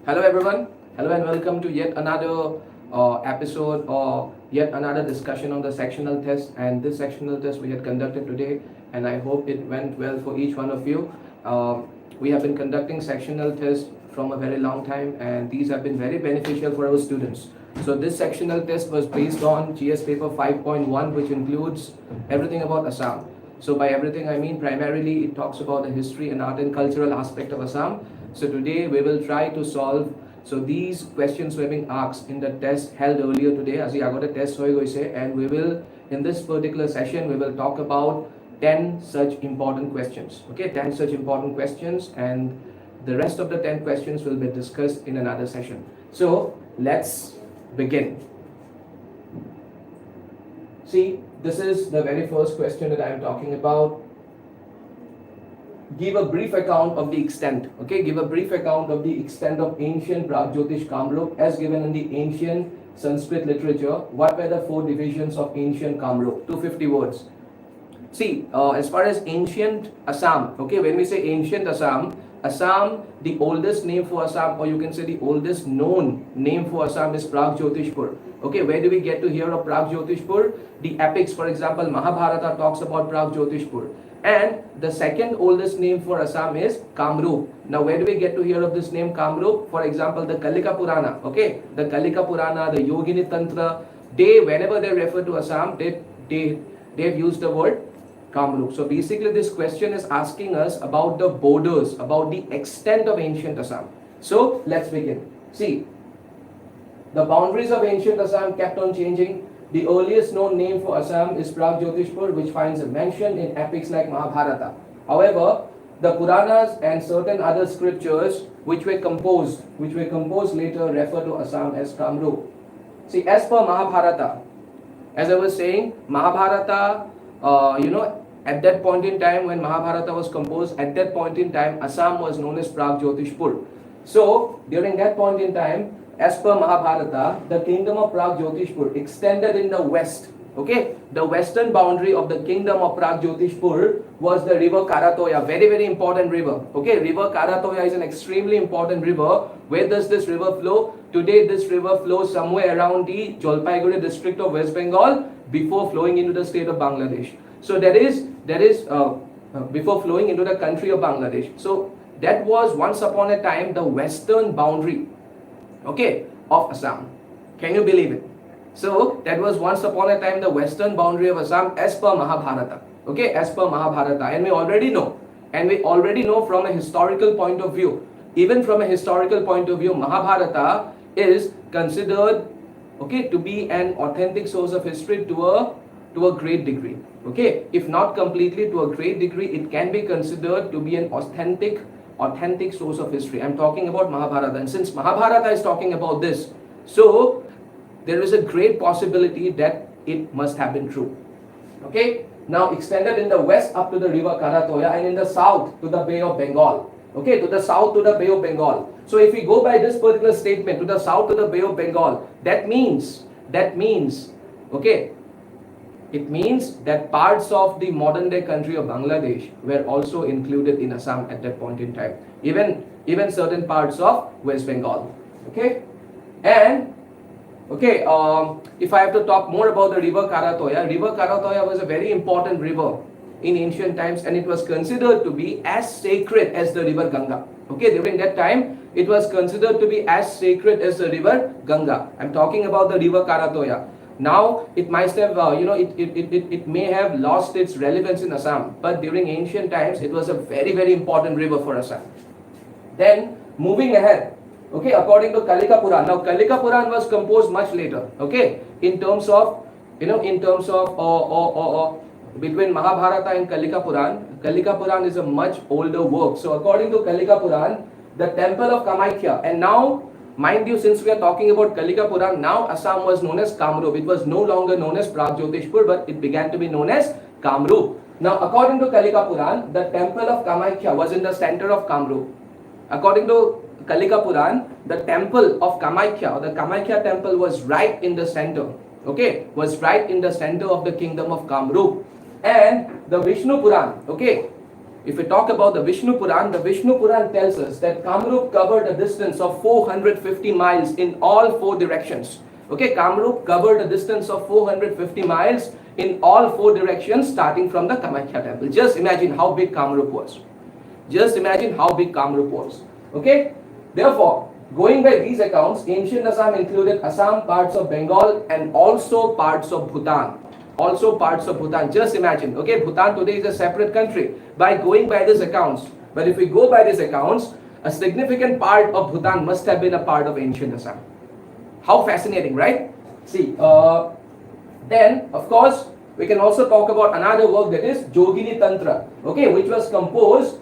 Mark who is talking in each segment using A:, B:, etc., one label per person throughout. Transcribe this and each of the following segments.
A: Hello everyone. Hello and welcome to yet another episode or yet another discussion on the sectional test. And this sectional test we had conducted today, and I hope it went well for each one of you. We have been conducting sectional tests from a very long time, and these have been very beneficial for our students. So this sectional test was based on GS paper 5.1, which includes everything about Assam. So by everything I mean primarily it talks about the history and art and cultural aspect of Assam. So today we will try to solve. So these questions were being asked in the test held earlier today. As we got a test, and we will in this particular session we will talk about 10 such important questions. Okay, 10 such important questions, and the rest of the 10 questions will be discussed in another session. So let's begin. See, this is the very first question that I am talking about. Give a brief account of the extent. Okay, give a brief account of the extent of ancient Pragjyotish Kamrup as given in the ancient Sanskrit literature. What were the 4 divisions of ancient Kamrup? 250 words. See, as far as ancient Assam, okay, when we say ancient Assam, the oldest name for Assam, or you can say the oldest known name for Assam is Pragjyotishpur. Okay, where do we get to hear of Pragjyotishpur? The epics, for example, Mahabharata talks about Pragjyotishpur. And the second oldest name for Assam is Kamrup. Now, where do we get to hear of this name Kamrup? For example, the Kalika Purana. Okay, the Kalika Purana, the Yogini Tantra. Whenever they refer to Assam, they've used the word Kamrup. So basically, this question is asking us about the borders, about the extent of ancient Assam. So let's begin. See, the boundaries of ancient Assam kept on changing. The earliest known name for Assam is Pragjyotishpur, which finds a mention in epics like Mahabharata. However, the Puranas and certain other scriptures which were composed later refer to Assam as Kamrup. See, as per Mahabharata, as I was saying, Mahabharata, at that point in time when Mahabharata was composed, at that point in time, Assam was known as Pragjyotishpur. So, during that point in time, as per Mahabharata, the kingdom of Pragjyotishpur extended in the west. Okay, the western boundary of the kingdom of Pragjyotishpur was the river Karatoya, very very important river. Okay, river Karatoya is an extremely important river. Where does this river flow? Today this river flows somewhere around the Jalpaiguri district of West Bengal before flowing into the state of Bangladesh. So that is before flowing into the country of Bangladesh. So that was once upon a time the western boundary, okay, of Assam. Can you believe it? So that was once upon a time the western boundary of Assam as per Mahabharata. Okay, as per Mahabharata. And we already know from a historical point of view, even from a historical point of view, Mahabharata is considered, okay, to be an authentic source of history to a great degree. Okay, if not completely, to a great degree, it can be considered to be an authentic source of history. I'm talking about Mahabharata, and since Mahabharata is talking about this, so there is a great possibility that it must have been true. Okay, now extended in the west up to the river Karatoya, and in the south to the Bay of Bengal. Okay, to the south to the Bay of Bengal. So if we go by this particular statement, to the south to the Bay of Bengal, that means, okay, it means that parts of the modern day country of Bangladesh were also included in Assam at that point in time. Even certain parts of West Bengal. Okay, and okay, if I have to talk more about the river Karatoya was a very important river in ancient times, and it was considered to be as sacred as the river Ganga. Okay, during that time, it was considered to be as sacred as the river Ganga. I'm talking about the river Karatoya. Now, it might have, it may have lost its relevance in Assam, but during ancient times, it was a very, very important river for Assam. Then, moving ahead, okay, according to Kalika Puran. Now, Kalika Puran was composed much later, okay, in terms of between Mahabharata and Kalika Puran is a much older work. So, according to Kalika Puran, the temple of Kamakhya, and now, mind you, since we are talking about Kalika Puran, now Assam was known as Kamrup. It was no longer known as Pragjyotishpur, but it began to be known as Kamrup. Now, according to Kalika Puran, the temple of Kamakhya was in the center of Kamrup. According to Kalika Puran, the temple of Kamakhya, the Kamakhya temple was right in the center. Okay, was right in the center of the kingdom of Kamrup. And the Vishnu Puran, okay, if we talk about the Vishnu Puran tells us that Kamrup covered a distance of 450 miles in all four directions. Okay, Kamrup covered a distance of 450 miles in all four directions starting from the Kamakhya temple. Just imagine how big Kamrup was. Just imagine how big Kamrup was. Okay, therefore, going by these accounts, ancient Assam included Assam, parts of Bengal, and also parts of Bhutan. Also parts of Bhutan. Just imagine. Okay, Bhutan today is a separate country. By going by these accounts, but if we go by these accounts, a significant part of Bhutan must have been a part of ancient Assam. How fascinating, right? See, then of course we can also talk about another work, that is Jogini Tantra, okay, which was composed.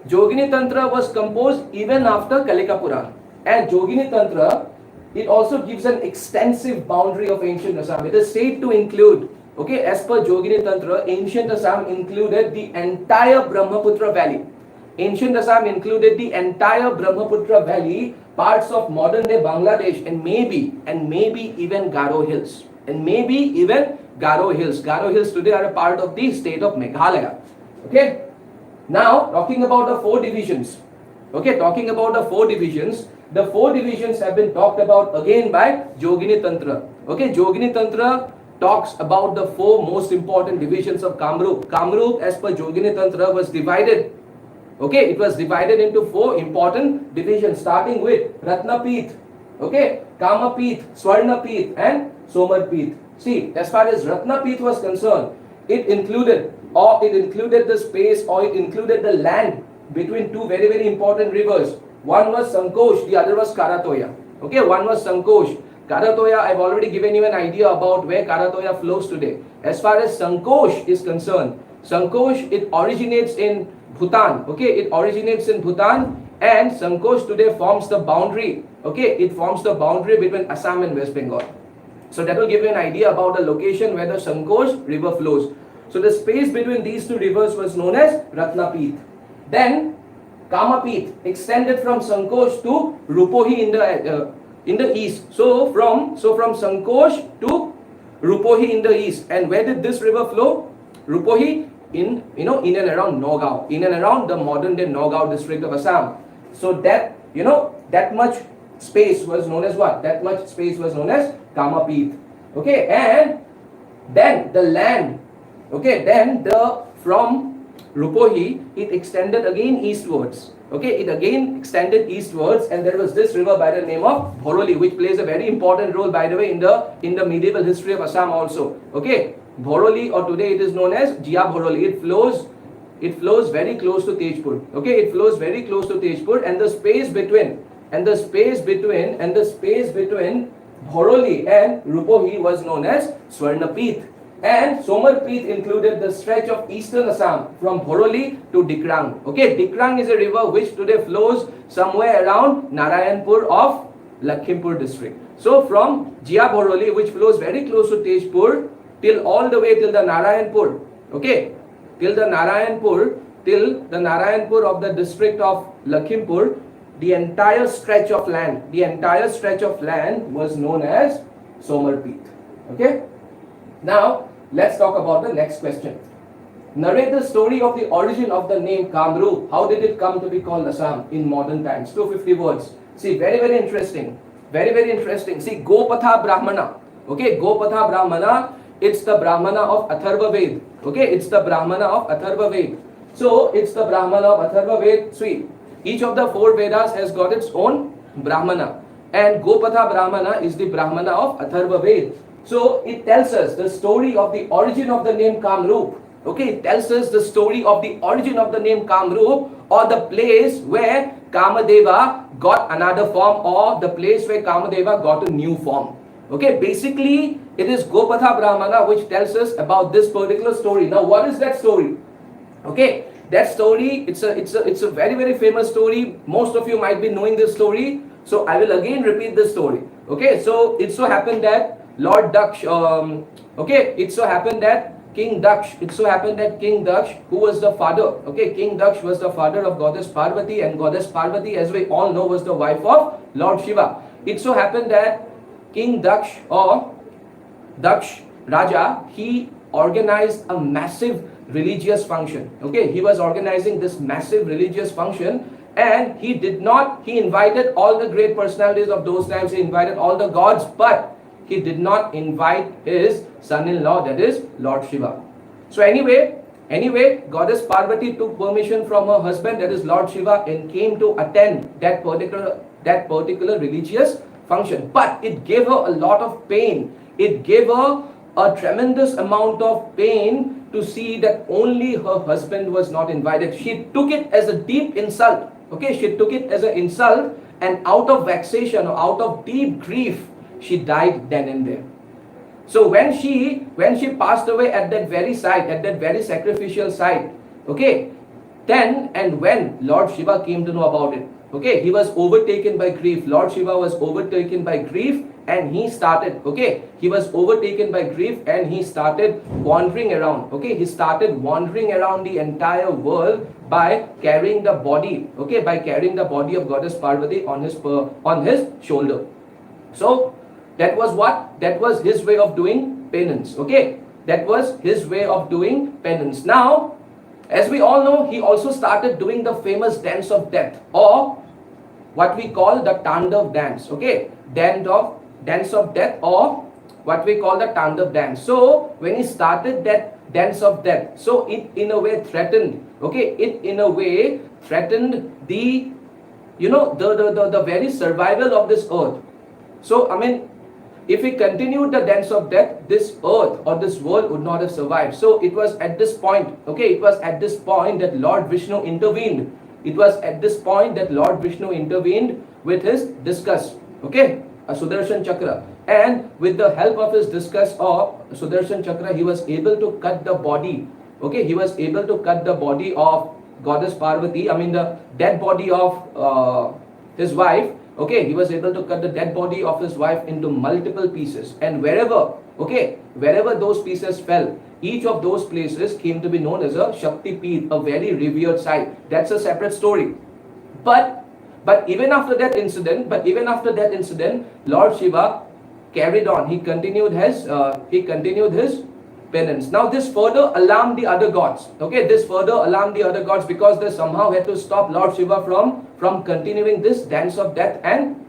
A: Jogini Tantra was composed even after Kalika Puran. And Jogini Tantra, it also gives an extensive boundary of ancient Assam. It is said to include, okay, as per Jogini Tantra, ancient Assam included the entire Brahmaputra valley. Ancient Assam included the entire Brahmaputra valley, parts of modern day Bangladesh, and maybe even Garo Hills. Garo Hills today are a part of the state of Meghalaya. Okay. Now, talking about the four divisions. Okay, talking about the four divisions. The four divisions have been talked about again by Jogini Tantra. Okay, Jogini Tantra talks about the four most important divisions of Kamrup. Kamrup, as per Jogini Tantra, was divided. Okay, it was divided into four important divisions, starting with Ratnapeeth, okay, Kamapeeth, Swarnapeeth, and Somarpeeth. See, as far as Ratnapeeth was concerned, it included the space, or it included the land between two very, very important rivers. One was Sankosh, the other was Karatoya. Okay, one was Sankosh. Karatoya, I've already given you an idea about where Karatoya flows today. As far as Sankosh is concerned, Sankosh, it originates in Bhutan. Okay, it originates in Bhutan, and Sankosh today forms the boundary. Okay, it forms the boundary between Assam and West Bengal. So that will give you an idea about the location where the Sankosh river flows. So the space between these two rivers was known as Ratnapeeth. Then Kamapeeth extended from Sankosh to Rupohi in the east. So from Sankosh to Rupohi in the east. And where did this river flow? Rupohi in and around Nagaon, in and around the modern day Nagaon district of Assam. So that that much space was known as what? That much space was known as Kamapeeth. Okay, and then the land. Okay, then from Rupohi, it extended again eastwards. Okay, it again extended eastwards, and there was this river by the name of Bhoroli, which plays a very important role, by the way, in the medieval history of Assam also. Okay, Bhoroli, or today it is known as Jia Bhoroli. It flows very close to Tejpur. Okay, it flows very close to Tejpur, and the space between Bhoroli and Rupohi was known as Swarnapeeth. And Somarpeeth included the stretch of eastern Assam from Bhoroli to Dikrang. Okay, Dikrang is a river which today flows somewhere around Narayanpur of Lakhimpur district. So from Jia Bhoroli, which flows very close to Tejpur, till all the way till the Narayanpur. Okay, till the Narayanpur of the district of Lakhimpur, the entire stretch of land was known as Somarpeeth. Okay. Now, let's talk about the next question. Narrate the story of the origin of the name Kamrup. How did it come to be called Assam in modern times? 250 words. See, very, very interesting. Very, very interesting. See, Gopatha Brahmana. Okay, Gopatha Brahmana, it's the Brahmana of Atharva Ved. Okay, it's the Brahmana of Atharva Ved. So, it's the Brahmana of Atharva Ved. See, each of the four Vedas has got its own Brahmana. And Gopatha Brahmana is the Brahmana of Atharva Ved. So it tells us the story of the origin of the name Kamrup. Okay, it tells us the story of the origin of the name Kamrup, or the place where Kamadeva got another form, or the place where Kamadeva got a new form. Okay, basically it is Gopatha Brahmana which tells us about this particular story. Now, what is that story? Okay, that story, it's a very, very famous story. Most of you might be knowing this story. So I will again repeat this story. Okay, so it so happened that Lord Daksh, it so happened that King Daksh, who was the father, okay, King Daksh was the father of Goddess Parvati, and Goddess Parvati, as we all know, was the wife of Lord Shiva. It so happened that King Daksh, or Daksh Raja, he organized a massive religious function. Okay, he was organizing this massive religious function, and he invited all the great personalities of those times, he invited all the gods, but he did not invite his son-in-law, that is Lord Shiva. So anyway, Goddess Parvati took permission from her husband, that is Lord Shiva, and came to attend that particular religious function. But it gave her a lot of pain. It gave her a tremendous amount of pain to see that only her husband was not invited. She took it as a deep insult. Okay, she took it as an insult, and out of vexation or out of deep grief, she died then and there. So when she passed away at that very site, at that very sacrificial site, okay, then and when Lord Shiva came to know about it, okay, he was overtaken by grief. Lord Shiva was overtaken by grief, and he started, okay, he was overtaken by grief, and he started wandering around. Okay, he started wandering around the entire world by carrying the body, okay, by carrying the body of Goddess Parvati on his shoulder. So that was what? That was his way of doing penance. Okay, that was his way of doing penance. Now, as we all know, he also started doing the famous dance of death, or what we call the Tandav dance. Okay, dance of death, or what we call the Tandav dance. So when he started that dance of death, so it in a way threatened. Okay, it in a way threatened the the very survival of this earth. So I mean, if we continued the dance of death, this earth or this world would not have survived. So it was at this point, okay, it was at this point that Lord Vishnu intervened. It was at this point that Lord Vishnu intervened with his discus, okay, a Sudarshan Chakra. And with the help of his discus or Sudarshan Chakra, he was able to cut the body, okay, he was able to cut the body of Goddess Parvati, I mean the dead body of his wife. Okay, he was able to cut the dead body of his wife into multiple pieces, and wherever those pieces fell, each of those places came to be known as a Shakti Peeth, a very revered site. That's a separate story. But even after that incident, Lord Shiva carried on. He continued his penance. Now this further alarmed the other gods. Okay, this further alarmed the other gods because they somehow had to stop Lord Shiva from continuing this dance of death and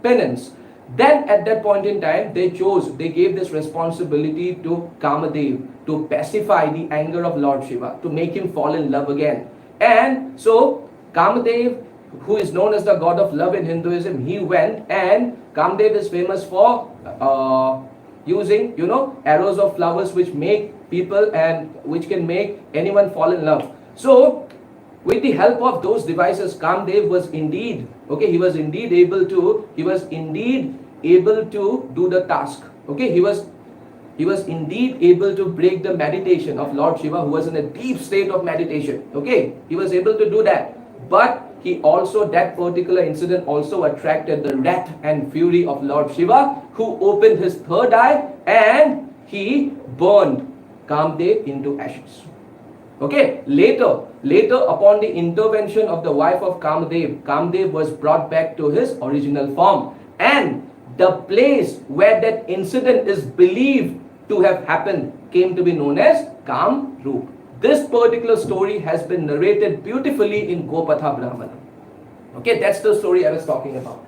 A: penance. Then at that point in time, they gave this responsibility to Kamadev to pacify the anger of Lord Shiva, to make him fall in love again. And so Kamadev, who is known as the god of love in Hinduism, he went, and Kamadev is famous for using, arrows of flowers which make people and which can make anyone fall in love. So with the help of those devices, Kamadev was indeed, okay, he was indeed able to do the task. Okay, he was indeed able to break the meditation of Lord Shiva, who was in a deep state of meditation. Okay, he was able to do that. But he also, that particular incident also attracted the wrath and fury of Lord Shiva, who opened his third eye and he burned Kamadev into ashes. Okay, later upon the intervention of the wife of Kamadev was brought back to his original form, and the place where that incident is believed to have happened came to be known as Kamrup. This particular story has been narrated beautifully in Gopatha Brahmana. Okay, that's the story I was talking about.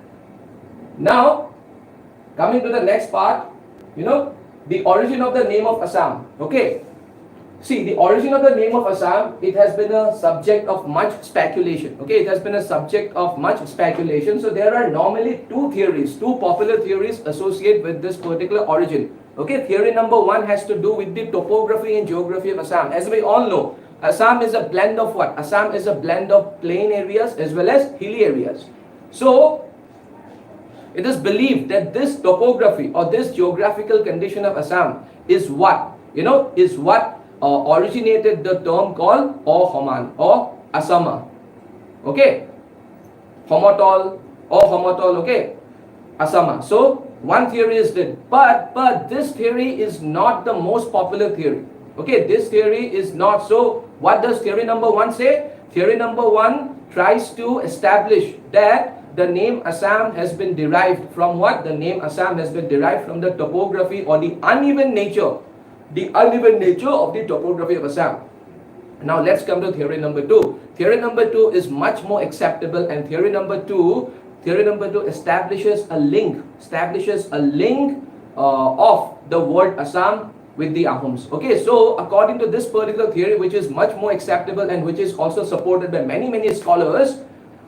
A: Now, coming to the next part, the origin of the name of Assam. Okay, see, the origin of the name of Assam, it has been a subject of much speculation. Okay, it has been a subject of much speculation. So there are normally two popular theories associated with this particular origin. Okay, theory number one has to do with the topography and geography of Assam. As we all know, Assam is a blend of what? Assam is a blend of plain areas as well as hilly areas. So it is believed that this topography or this geographical condition of Assam is what originated the term called Homan or Asama. Okay, Homotol or Homotol. Okay, Asama. So one theory is that, but this theory is not the most popular theory. Okay, this theory is not. So what does theory number one say? Theory number one tries to establish that the name Assam has been derived from what? The name Assam has been derived from the topography or the uneven nature the uneven nature of the topography of Assam. Now let's come to theory number 2. Theory number 2 is much more acceptable, and theory number 2 establishes a link of the word Assam with the Ahoms. Okay, so according to this particular theory, which is much more acceptable and which is also supported by many scholars,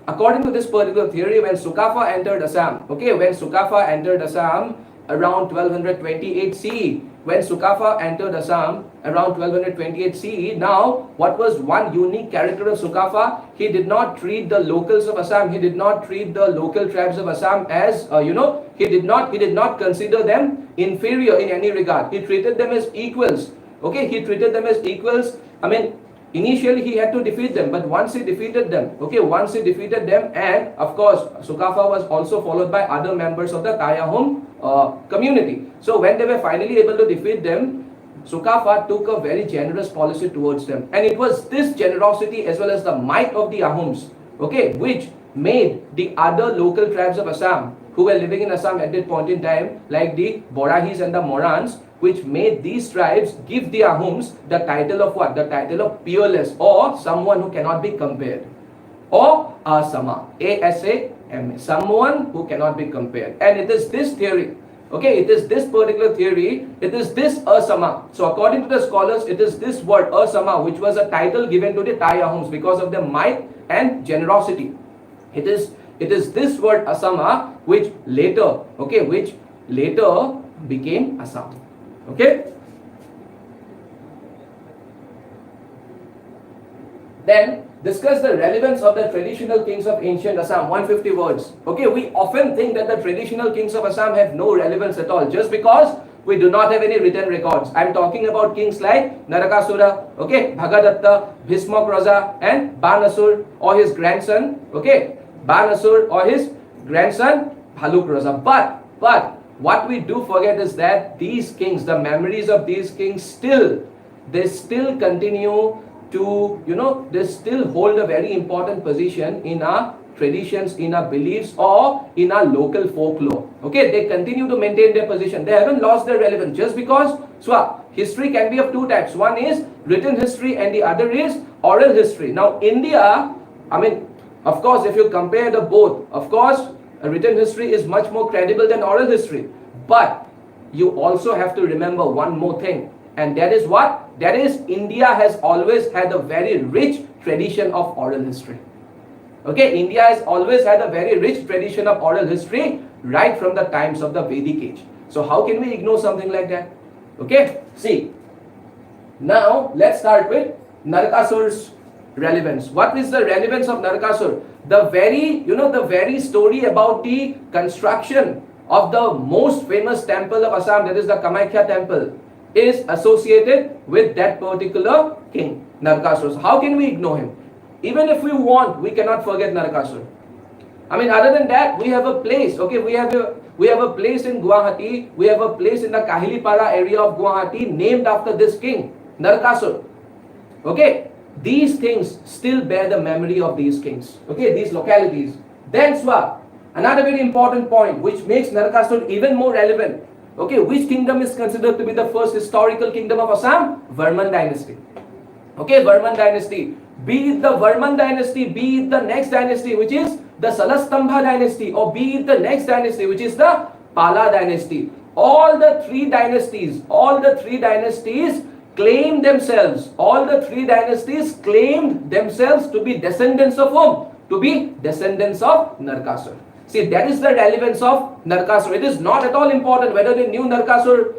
A: according to this particular theory, when Sukafa entered Assam, around 1228 CE, now what was one unique character of Sukafa? He did not treat the locals of Assam, he did not treat the local tribes of Assam as he did not consider them inferior in any regard. He treated them as equals. Okay, he treated them as equals. I mean, initially he had to defeat them, but once he defeated them, and of course Sukafa was also followed by other members of the Tayahom community. So when they were finally able to defeat them, Sukafa took a very generous policy towards them, and it was this generosity as well as the might of the Ahoms, okay, which made the other local tribes of Assam who were living in Assam at that point in time, like the Borahis and the Morans, which made these tribes give the Ahoms the title of what? The title of peerless, or someone who cannot be compared, or Asama, A-S-A-M, someone who cannot be compared. And it is this theory, okay, it is this particular theory, it is this Asama. So according to the scholars, it is this word Asama, which was a title given to the Thai Ahoms because of their might and generosity. It is this word Asama which later became Assam. Okay, then discuss the relevance of the traditional kings of ancient Assam. 150 words. Okay, we often think that the traditional kings of Assam have no relevance at all just because we do not have any written records. I am talking about kings like Narakasura, okay, Bhagadatta, Bhismak Raja, and Banasur or his grandson, okay, Bhaluk Raja. But what we do forget is that these kings, the memories of these kings still continue to, they still hold a very important position in our traditions, in our beliefs, or in our local folklore. Okay, they continue to maintain their position. They haven't lost their relevance just because, history can be of two types. One is written history and the other is oral history. Now, India, I mean, of course, if you compare the both, of course, a written history is much more credible than oral history. But you also have to remember one more thing, and that is what? That is, India has always had a very rich tradition of oral history. Okay, India has always had a very rich tradition of oral history right from the times of the Vedic age. So how can we ignore something like that? Okay, see. Now let's start with Narakasur's relevance. What is the relevance of Narakasur? The very story about the construction of the most famous temple of Assam, that is the Kamakhya temple, is associated with that particular king, Narakasur. So how can we ignore him? Even if we want, we cannot forget Narakasur. I mean, other than that, we have a place, okay, we have a place in Guwahati, we have a place in the Kahilipara area of Guwahati named after this king, Narakasur. Okay, these things still bear the memory of these kings, okay, these localities. Then another very important point which makes Narakasur even more relevant. Okay, which kingdom is considered to be the first historical kingdom of Assam? Varman dynasty. Okay, Varman dynasty. Be it the Varman dynasty, be it the next dynasty which is the Salastambha dynasty, or be it the next dynasty which is the Pala dynasty. All the three dynasties claimed themselves to be descendants of whom? To be descendants of Narakasur. See, that is the relevance of Narakasur. It is not at all important whether they knew Narakasur,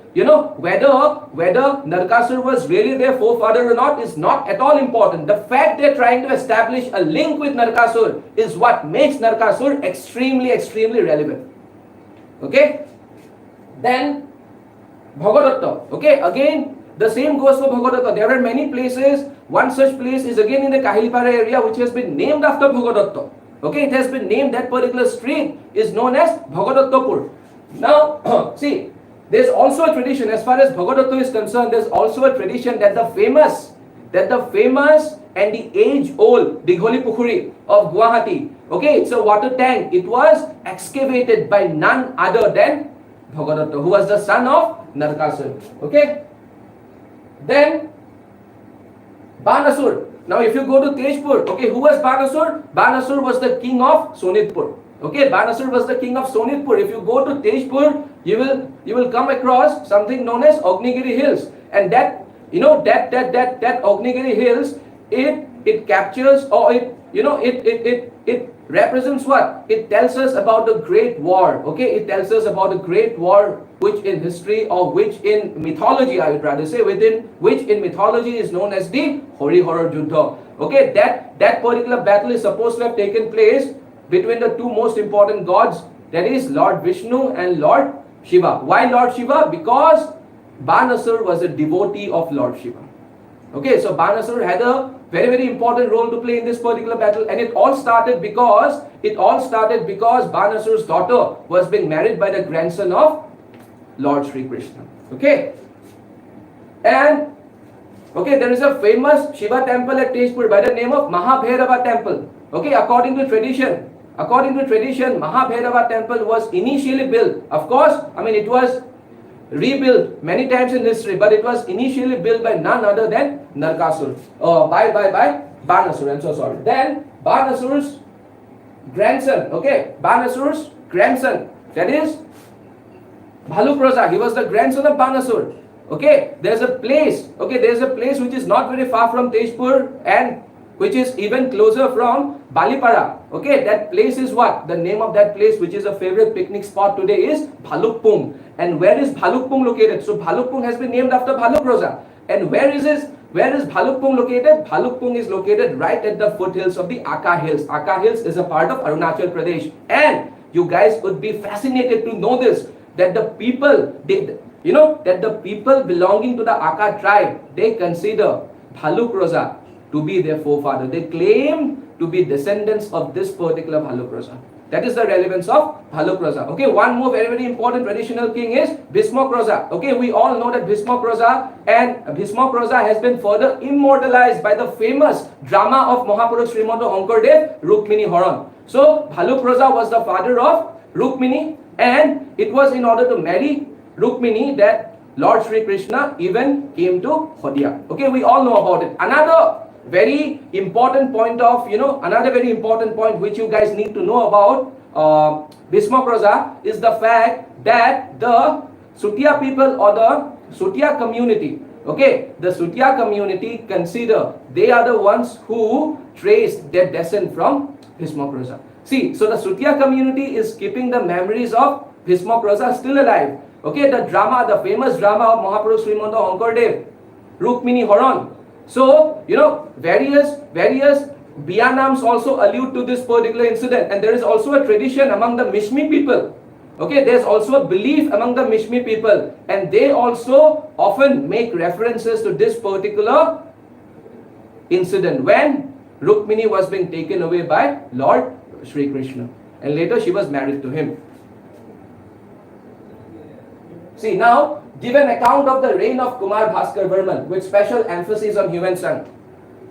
A: whether Narakasur was really their forefather or not is not at all important. The fact they're trying to establish a link with Narakasur is what makes Narakasur extremely relevant. Okay? Then, Bhagadatta. Okay, again, the same goes for Bhagadatta. There are many places. One such place is again in the Kahilipara area which has been named after Bhagadatta. Okay, it has been named, that particular street is known as Bhagadattapur. Now, see, there's also a tradition, as far as Bhagadatta is concerned, there's also a tradition that the famous and the age-old Digholi Pukhuri of Guwahati, okay, it's a water tank. It was excavated by none other than Bhagadatta, who was the son of Narakasur. Okay. Then Banasur. Now if you go to Tejpur, okay, who was Banasur? Banasur was the king of Sonitpur. Okay, Banasur was the king of Sonitpur. If you go to Tejpur, you will come across something known as Ognigiri Hills, and that that Ognigiri Hills, it captures, or it represents what? It tells us about the Great War. Okay, it tells us about the Great War, which in history, or which in mythology, I would rather say, which in mythology is known as the Hori-Hara Juddha. Okay, that particular battle is supposed to have taken place between the two most important gods, that is Lord Vishnu and Lord Shiva. Why Lord Shiva? Because Banasur was a devotee of Lord Shiva. Okay, so Banasur had a very, very important role to play in this particular battle, and it all started because Banasur's daughter was being married by the grandson of Lord Sri Krishna. Okay, and okay, there is a famous Shiva temple at Tejpur by the name of Mahabhairava temple. Okay, according to tradition, Mahabhairava temple was initially built. Of course, I mean, it was rebuilt many times in history, but it was initially built by none other than Narkasur, by Banasur. I'm so sorry. Then Banasur's grandson, okay, Banasur's grandson, that is Bhaluk Raja. He was the grandson of Banasur. Okay, there's a place which is not very far from Tejpur, and which is even closer from Balipara. Okay, that place is what? The name of that place, which is a favorite picnic spot today, is Bhalukpung. And where is Bhalukpung located? So Bhalukpung has been named after Bhaluk Raja. And where is Bhalukpung located? Bhalukpung is located right at the foothills of the Aka Hills. Aka Hills is a part of Arunachal Pradesh. And you guys would be fascinated to know this, that the people belonging to the Aka tribe, they consider Bhaluk Raja to be their forefather. They claim to be descendants of this particular Bhaluk Raja. That is the relevance of Bhaluk Raja. Okay, one more very, very important traditional king is Bhismak Raja. Okay, we all know that Bhismak Raja has been further immortalized by the famous drama of Mahapurush Srimanta Shankardev, Rukmini Haran. So Bhaluk Raja was the father of Rukmini, and it was in order to marry Rukmini that Lord Sri Krishna even came to Hodhia. Okay, we all know about it. Another very important point which you guys need to know about Bhismak Raja is the fact that the Sutiya people, or the Sutiya community, okay, the Sutiya community consider they are the ones who traced their descent from Bhismak Raja. See, so the Sutiya community is keeping the memories of Bhismak Raja still alive. Okay, the famous drama of Mahapurush Srimanta Shankardev, Rukmini Haran. So, various Biyanams also allude to this particular incident, and there is also a tradition among the Mishmi people. Okay, there's also a belief among the Mishmi people, and they also often make references to this particular incident when Rukmini was being taken away by Lord Sri Krishna, and later she was married to him. See, now give an account of the reign of Kumar Bhaskar Varman with special emphasis on human son.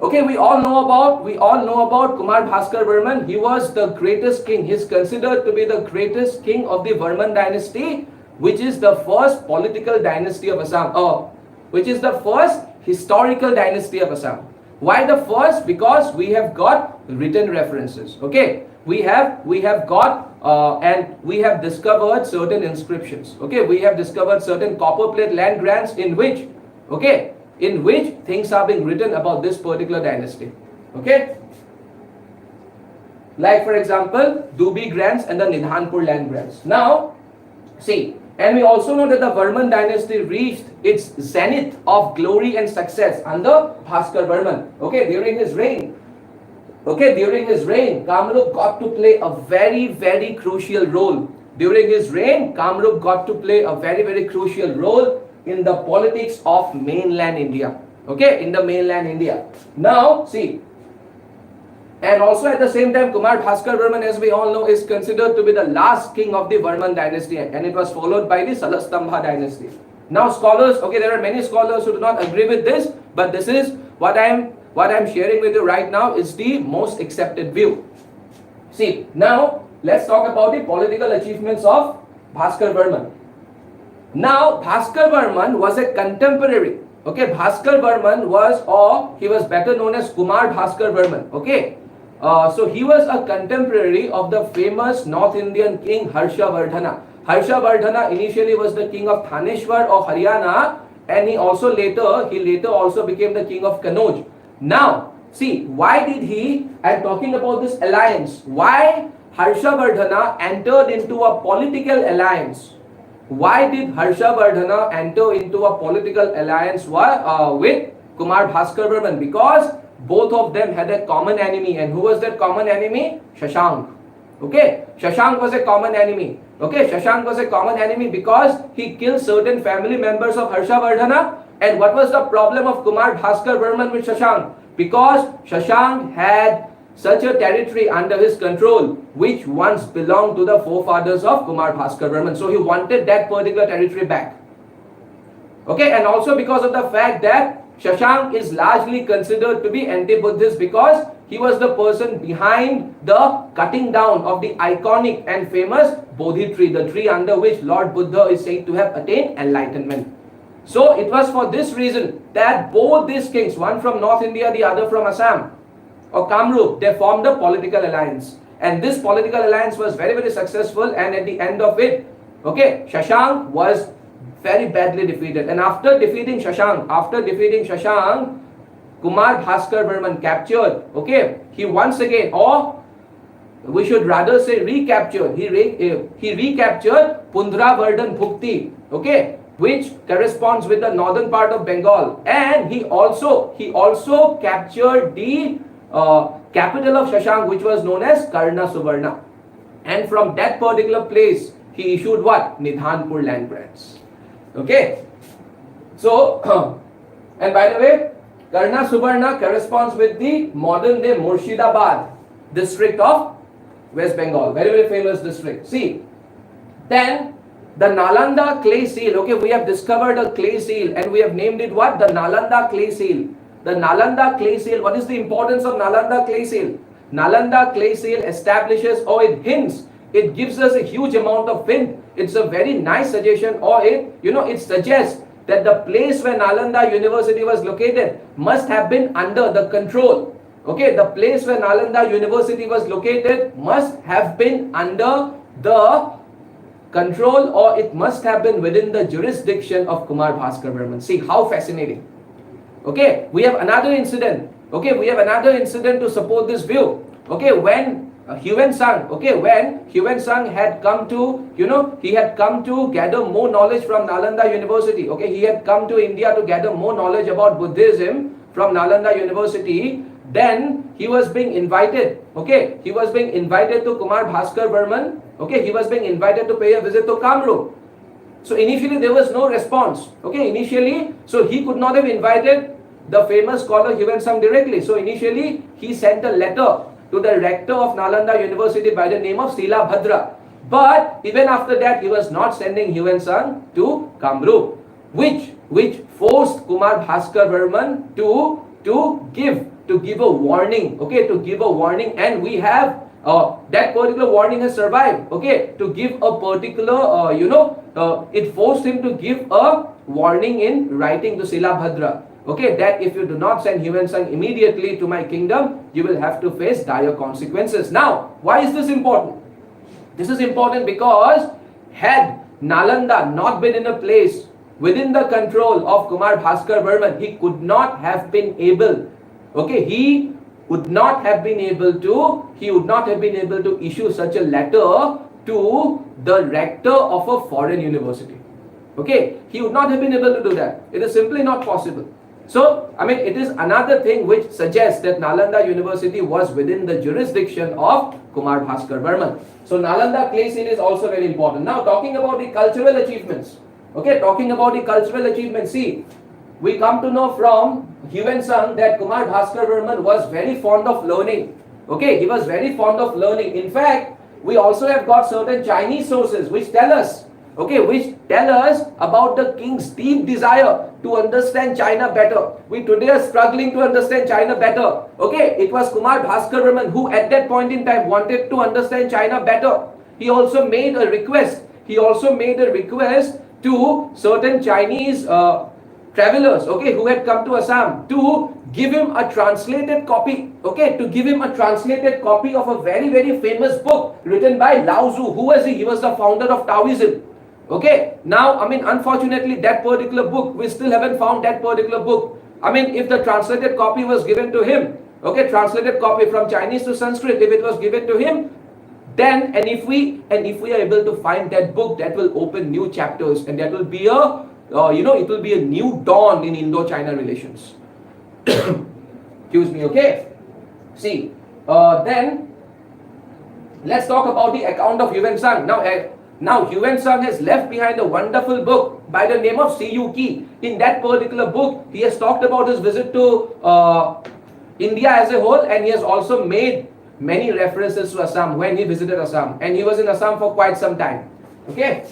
A: Okay, we all know about Kumar Bhaskar Varman. He was the greatest king. He is considered to be the greatest king of the Varman dynasty, which is the first political dynasty of Assam, which is the first historical dynasty of Assam. Why the first? Because we have got written references. Okay, we have got and we have discovered certain inscriptions. Okay, we have discovered certain copper plate land grants in which things are being written about this particular dynasty. Okay, like for example, Dubi grants and the Nidhanpur land grants. Now, see, and we also know that the Varman dynasty reached its zenith of glory and success under Bhaskar Varman. Okay, during his reign, Kamrup got to play a very, very crucial role. During his reign, Kamrup got to play a very, very crucial role in the politics of mainland India. Okay, in the mainland India. Now, see, and also at the same time, Kumar Bhaskar Varman, as we all know, is considered to be the last king of the Varman dynasty, and it was followed by the Salastambha dynasty. Now, scholars, okay, there are many scholars who do not agree with this, but this is what I'm sharing with you right now is the most accepted view. See, now let's talk about the political achievements of Bhaskar Varman. Now, Bhaskar Varman was a contemporary Okay, Bhaskar Varman was, or he was better known as Kumar Bhaskar Varman. Okay, so he was a contemporary of the famous North Indian king Harshavardhana. Harshavardhana initially was the king of Thaneshwar or Haryana, and he later also became the king of Kanauj. Now, see, why did he, I'm talking about this alliance, why Harshavardhana entered into a political alliance? Why did Harshavardhana enter into a political alliance with Kumar Bhaskar Varman? Because both of them had a common enemy. And who was that common enemy? Shashank. Okay, Shashank was a common enemy. Okay, Shashank was a common enemy because he killed certain family members of Harshavardhana. And what was the problem of Kumar Bhaskar Varman with Shashank? Because Shashank had such a territory under his control which once belonged to the forefathers of Kumar Bhaskar Varman. So he wanted that particular territory back. Okay, and also because of the fact that Shashank is largely considered to be anti-Buddhist because he was the person behind the cutting down of the iconic and famous Bodhi tree, the tree under which Lord Buddha is said to have attained enlightenment. So it was for this reason that both these kings, one from North India, the other from Assam or Kamrup, they formed a political alliance. And this political alliance was very, very successful, and at the end of it, okay, Shashank was very badly defeated. And after defeating Shashank, Kumar Bhaskar Varman captured, okay, he once again, or we should rather say recaptured, he recaptured Pundravardhan Bhukti, okay, which corresponds with the northern part of Bengal. And he also captured the capital of Shashank, which was known as Karna Suvarna. And from that particular place, he issued what? Nidhanpur land grants. Okay. So, and by the way, Karna Suvarna corresponds with the modern day Murshidabad district of West Bengal. Very, very famous district. See, then the Nalanda clay seal. Okay, we have discovered a clay seal and we have named it what? The Nalanda clay seal. The Nalanda clay seal, what is the importance of Nalanda clay seal? Nalanda clay seal establishes, or it hints, it gives us a huge amount of hint. It's a very nice suggestion, or it suggests that the place where Nalanda University was located must have been under the control. Okay, the place where Nalanda University was located must have been under the control, or it must have been within the jurisdiction of Kumar Bhaskar Varman. See how fascinating. Okay, we have another incident. Okay, we have another incident to support this view. Okay, when Huan Sang had come to, he had come to gather more knowledge from Nalanda University. Okay, he had come to India to gather more knowledge about Buddhism from Nalanda University. Then he was being invited. Okay, he was being invited to Kumar Bhaskar Varman. Okay, he was being invited to pay a visit to Kamrup. So initially there was no response. Okay, initially, so he could not have invited the famous scholar Huan Sang directly. So initially he sent a letter to the rector of Nalanda University by the name of Sila Bhadra. But even after that, he was not sending Huan Sang to Kamrup, which forced Kumar Bhaskar Varman to give a warning. Okay, to give a warning, and we have that particular warning has survived. Okay, to give a particular, it forced him to give a warning in writing to Sila Bhadra. Okay, that if you do not send Huan Sang immediately to my kingdom, you will have to face dire consequences. Now, why is this important? This is important because had Nalanda not been in a place within the control of Kumar Bhaskar Varman, he could not have been able, okay, he would not have been able to issue such a letter to the rector of a foreign university. Okay, he would not have been able to do that. It is simply not possible. So, I mean, it is another thing which suggests that Nalanda University was within the jurisdiction of Kumar Bhaskar Varman. So, Nalanda clay seal is also very important. Now, talking about the cultural achievements. Okay, talking about the cultural achievements. See, we come to know from Huan Sang that Kumar Bhaskar Varman was very fond of learning. Okay, he was very fond of learning. In fact, we also have got certain Chinese sources which tell us about the king's deep desire to understand China better. We today are struggling to understand China better. Okay, it was Kumar Bhaskar Varman who at that point in time wanted to understand China better. He also made a request to certain Chinese travelers, okay, who had come to Assam to give him a translated copy, okay, to give him a translated copy of a very, very famous book written by Lao Tzu. Who was he? He was the founder of Taoism. Okay, now, I mean, unfortunately, that particular book, we still haven't found that particular book. I mean, if the translated copy was given to him, okay, translated copy from Chinese to Sanskrit, if it was given to him, then, and if we are able to find that book, that will open new chapters, and that will be a, it will be a new dawn in Indo-China relations. Excuse me, okay? See, then, let's talk about the account of Yuan Sang. Now, Yuan Sang has left behind a wonderful book by the name of C.U. Ki. In that particular book, he has talked about his visit to India as a whole, and he has also made many references to Assam when he visited Assam. And he was in Assam for quite some time. Okay?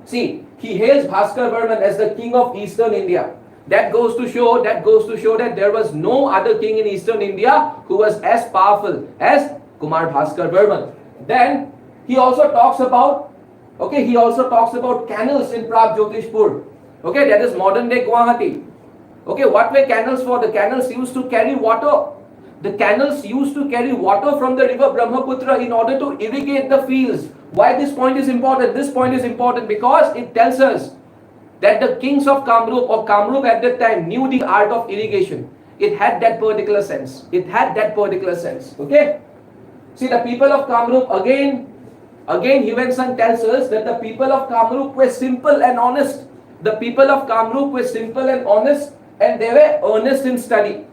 A: See, he hails Bhaskar Burman as the king of Eastern India. That goes to show that there was no other king in Eastern India who was as powerful as Kumar Bhaskar Burman. Then he also talks about, canals in Pragjotishpur. Okay, that is modern day Guwahati. Okay, what were canals for? The canals used to carry water. The canals used to carry water from the river Brahmaputra in order to irrigate the fields. Why this point is important? This point is important because it tells us that the kings of Kamrup or Kamrup at that time knew the art of irrigation. It had that particular sense. Okay? See, the people of Kamrup, again Yuan Sang tells us that the people of Kamrup were simple and honest. The people of Kamrup were simple and honest, and they were earnest in study.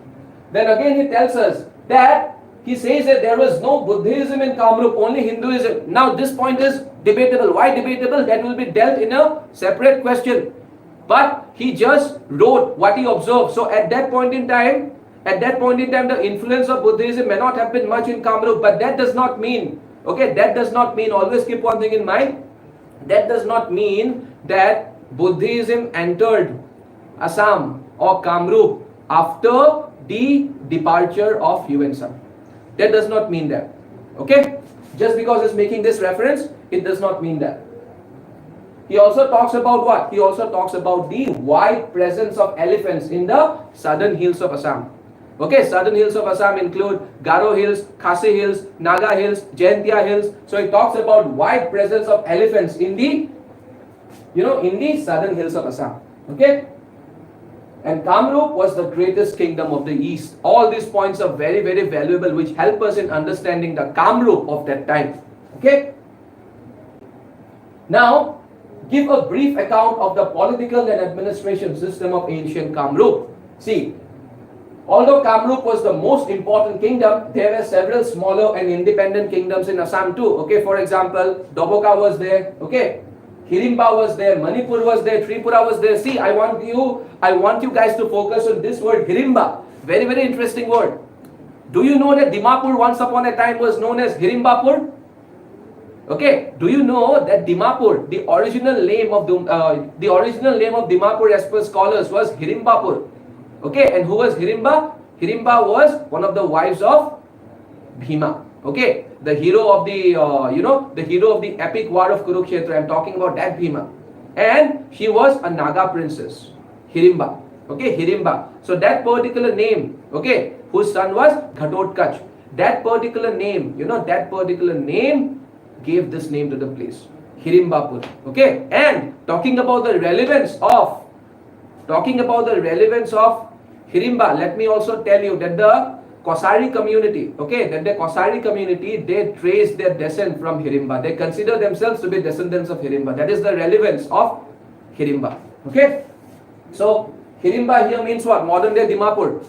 A: Then again he tells us that he says that there was no Buddhism in Kamrup, only Hinduism. Now this point is debatable. Why debatable? That will be dealt in a separate question. But he just wrote what he observed. So at that point in time, the influence of Buddhism may not have been much in Kamrup, but that does not mean, always keep one thing in mind, that does not mean that Buddhism entered Assam or Kamrup after the departure of Yuan Sang. That does not mean that. Okay? Just because it's making this reference, it does not mean that. He also talks about what? He also talks about the wide presence of elephants in the southern hills of Assam. Okay, southern hills of Assam include Garo Hills, Khasi Hills, Naga Hills, Jaintia Hills. So he talks about wide presence of elephants in the, in the southern hills of Assam. Okay? And Kamrup was the greatest kingdom of the east. All these points are very, very valuable, which help us in understanding the Kamrup of that time. Okay? Now, give a brief account of the political and administration system of ancient Kamrup. See, although Kamrup was the most important kingdom, there were several smaller and independent kingdoms in Assam too. Okay, for example, Doboka was there. Okay, Hirimba was there, Manipur was there, Tripura was there. See, I want you guys to focus on this word Hirimba. Very, very interesting word. Do you know that Dimapur once upon a time was known as Hirimbapur? Okay, do you know that Dimapur, the original name of Dimapur as per scholars was Hirimbapur? Okay, and who was Hirimba? Hirimba was one of the wives of Bhima. Okay, the hero of the the hero of the epic war of Kurukshetra. I'm talking about that Bhima, and she was a Naga princess, Hirimba. Okay, Hirimba. So that particular name, okay, whose son was Ghatotkach. That particular name, gave this name to the place, Hirimbapur. Okay, and talking about the relevance of Hirimba, let me also tell you that the Kosari community, they trace their descent from Hirimba. They consider themselves to be descendants of Hirimba. That is the relevance of Hirimba. Okay, so Hirimba here means what? Modern day Dimapur,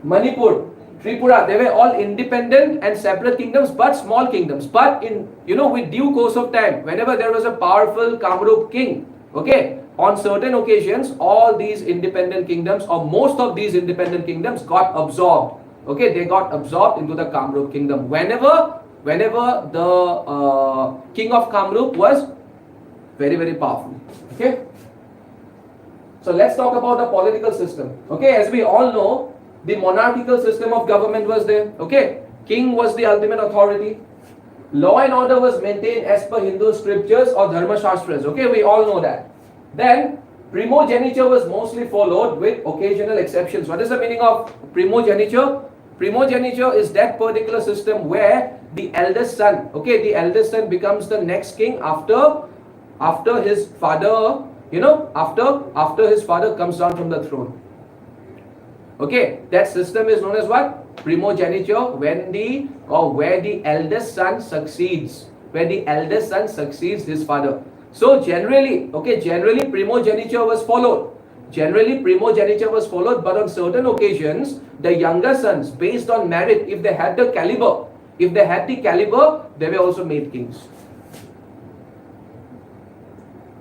A: Manipur, Tripura, they were all independent and separate kingdoms, but small kingdoms. But in, with due course of time, whenever there was a powerful Kamrup king, okay, on certain occasions, all these independent kingdoms, or most of these independent kingdoms, got absorbed. Okay, they got absorbed into the Kamrup kingdom. Whenever the king of Kamrup was very, very powerful. Okay, so let's talk about the political system. Okay, as we all know, the monarchical system of government was there. Okay, king was the ultimate authority. Law and order was maintained as per Hindu scriptures or Dharma Shastras. Okay, we all know that. Then Primogeniture was mostly followed with occasional exceptions. What is the meaning of primogeniture? Primogeniture is that particular system where the eldest son, okay, the eldest son becomes the next king after his father, after his father comes down from the throne. Okay, that system is known as what? Primogeniture, where the eldest son succeeds, his father. So generally, primogeniture was followed. But on certain occasions, the younger sons, based on merit, if they had the caliber, they were also made kings.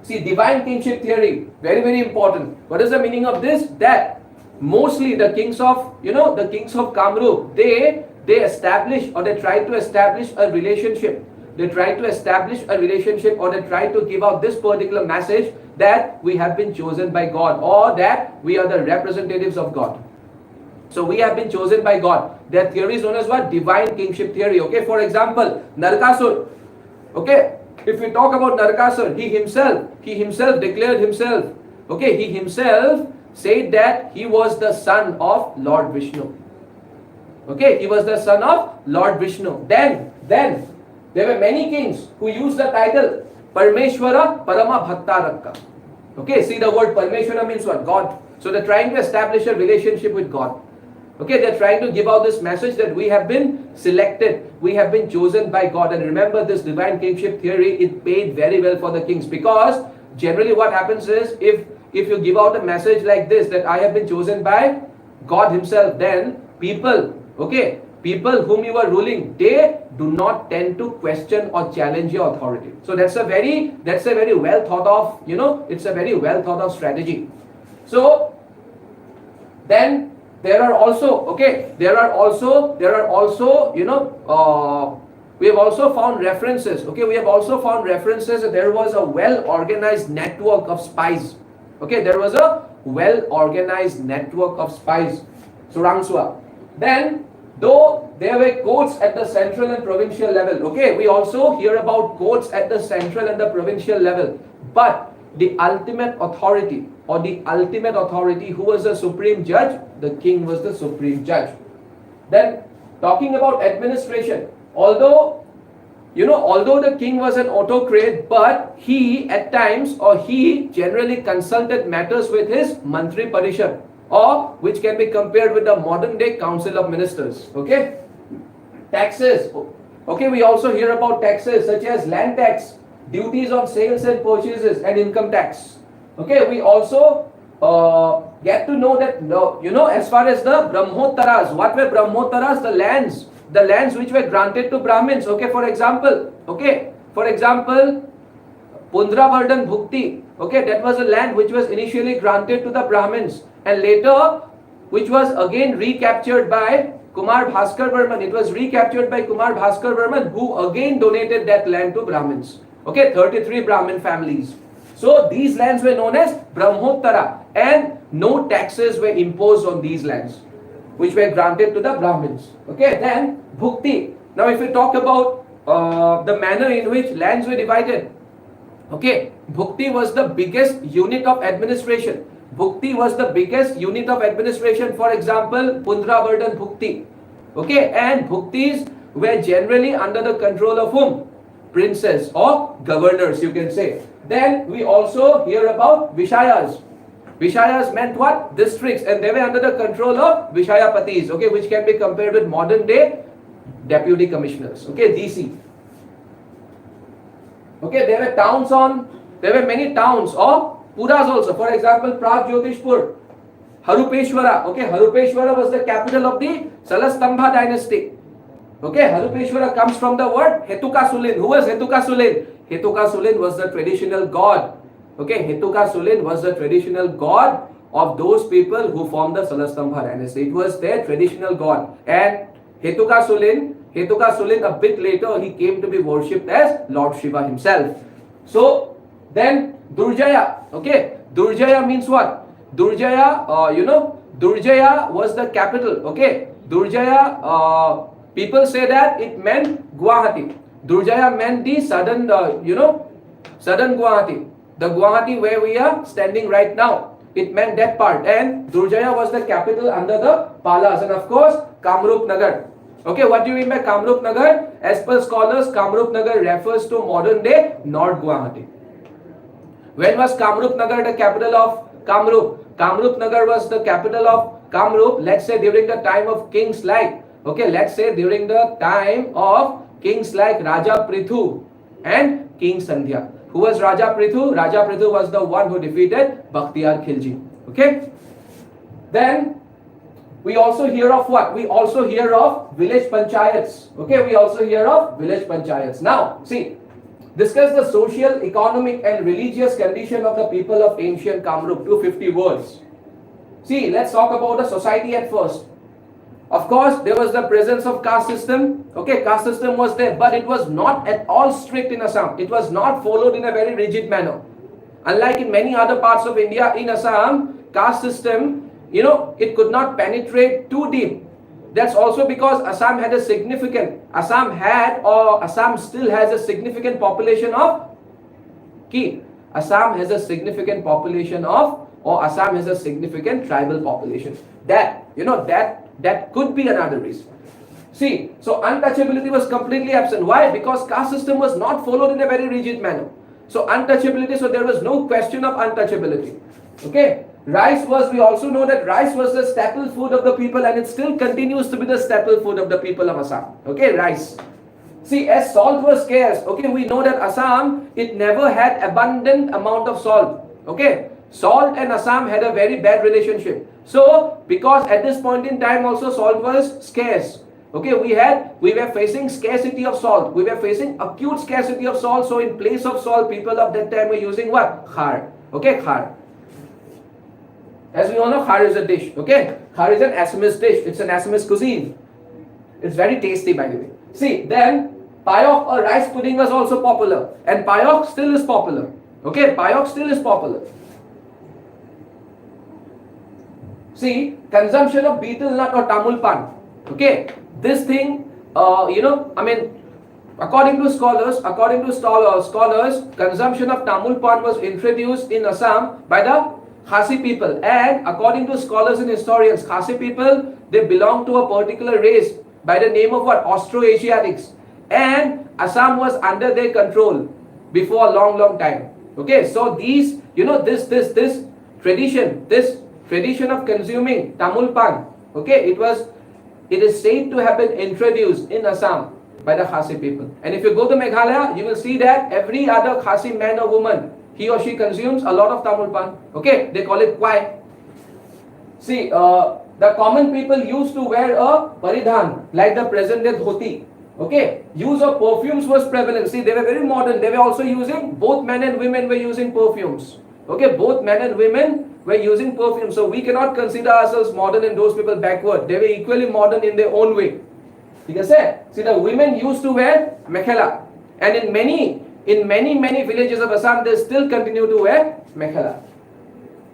A: See, divine kingship theory, very, very important. What is the meaning of this? That mostly the kings of Kamrup, they establish, or they try to establish a relationship. Or they try to give out this particular message that we have been chosen by God, or that we are the representatives of God. So we have been chosen by God. Their theory is known as what? Divine kingship theory. Okay, for example, Narkasur. Okay, if we talk about Narkasur, he himself declared himself. Okay, he himself said that he was the son of Lord Vishnu. Okay, he was the son of Lord Vishnu. Then there were many kings who used the title Parmeshwara Parama Bhattarakka. Okay, see, the word Parmeshwara means what? God. So they're trying to establish a relationship with God. Okay, they're trying to give out this message that we have been selected, we have been chosen by God. And remember, this divine kingship theory, it paid very well for the kings, because generally what happens is, if you give out a message like this, that I have been chosen by God himself, then people whom you are ruling, they do not tend to question or challenge your authority. So that's a very well thought of, it's a very well thought of strategy. So then there are also, we have also found references, that there was a well organized network of spies. Okay, there was a well organized network of spies. Surangsua. Then, though there were courts at the central and provincial level, okay, we also hear about courts at the central and the provincial level, but the ultimate authority, who was the supreme judge? The king was the supreme judge. Then, talking about administration, although the king was an autocrat, but he at times, or he generally consulted matters with his Mantri Parishad, or which can be compared with the modern day council of ministers. Okay, taxes. Okay, we also hear about taxes such as land tax, duties on sales and purchases, and income tax. Okay, we also get to know that, as far as the Brahmottaras, what were Brahmottaras? The lands which were granted to Brahmins. Okay, for example, Pundravardhan Bhukti. Okay, that was a land which was initially granted to the Brahmins, and later, which was again recaptured by Kumar Bhaskar Varman. It was recaptured by Kumar Bhaskar Varman, who again donated that land to Brahmins. Okay, 33 Brahmin families. So these lands were known as Brahmottara, and no taxes were imposed on these lands, which were granted to the Brahmins. Okay, then Bhukti. Now if we talk about the manner in which lands were divided, okay, Bhukti was the biggest unit of administration. For example, Pundravardhan Bhukti. Okay, and Bhuktis were generally under the control of whom? Princes or governors, you can say. Then we also hear about Vishayas. Vishayas meant what? Districts, and they were under the control of Vishayapatis, okay, which can be compared with modern day deputy commissioners, okay, DC. Okay, there were many towns or puras also. For example, Pragjyotishpur, Harupeshwara. Okay, Harupeshwara was the capital of the Salastambha dynasty. Okay, Harupeshwara comes from the word Hetukasulin. Who was Hetukasulin? Hetukasulin was the traditional god. Okay, Hetukasulin was the traditional god of those people who formed the Salastambha dynasty. It was their traditional god. And Hetukasulin, a bit later, he came to be worshipped as Lord Shiva himself. So then Durjaya. Okay, Durjaya means what? Durjaya, Durjaya was the capital. Okay, Durjaya, people say that it meant Guwahati. Durjaya meant the southern Guwahati. The Guwahati where we are standing right now, it meant that part. And Durjaya was the capital under the Palas. And of course, Kamrup Nagar. Okay, what do you mean by Kamrup Nagar? As per scholars, Kamrup Nagar refers to modern day North Guwahati. When was Kamrup Nagar the capital of Kamrup? Kamrup Nagar was the capital of Kamrup, let's say during the time of kings like, okay, let's say during the time of kings like Raja Prithu and King Sandhya. Who was Raja Prithu? Raja Prithu was the one who defeated Bakhtiyar Khilji. Okay. Then we also hear of what? We also hear of village panchayats. Okay, we also hear of village panchayats. Now, see, discuss the social, economic and religious condition of the people of ancient Kamrup. 250 words. See, let's talk about the society at first. Of course, there was the presence of caste system. Okay, caste system was there, but it was not at all strict in Assam. It was not followed in a very rigid manner. Unlike in many other parts of India, in Assam, caste system, it could not penetrate too deep. That's also because Assam still has a significant population of Assam has a significant population of, or Assam has a significant tribal population. That could be another reason. See, so untouchability was completely absent. Why? Because caste system was not followed in a very rigid manner. So untouchability, so there was no question of untouchability. Okay. Rice was, we also know that rice was the staple food of the people, and it still continues to be the staple food of the people of Assam. Okay, rice. See, as salt was scarce, okay, we know that Assam, it never had abundant amount of salt. Okay, salt and Assam had a very bad relationship. So, because at this point in time also salt was scarce. Okay, we were facing scarcity of salt. We were facing acute scarcity of salt. So, in place of salt, people of that time were using what? Khar. Okay, khar. As we all know, khar is a dish. Okay, khar is an Assamese dish. It's an Assamese cuisine. It's very tasty, by the way. See, then payok or rice pudding was also popular, and payok still is popular. Okay, payok still is popular. See, consumption of betel nut or tamul pan. Okay, this thing, according to scholars, consumption of tamul pan was introduced in Assam by the Khasi people, and according to scholars and historians, Khasi people, they belong to a particular race by the name of what? Austroasiatics, and Assam was under their control before a long time. Okay, so these, this tradition of consuming tamul pan, okay, it is said to have been introduced in Assam by the Khasi people. And if you go to Meghalaya, you will see that every other Khasi man or woman, he or she consumes a lot of tamul pan. Okay, they call it kwai. See, the common people used to wear a paridhan like the present day dhoti. Okay, use of perfumes was prevalent. See, they were very modern. They were also using, both men and women were using perfumes. Okay, both men and women were using perfumes. So we cannot consider ourselves modern and those people backward. They were equally modern in their own way. See, the women used to wear mekhela, and in many villages of Assam, they still continue to wear mekhela.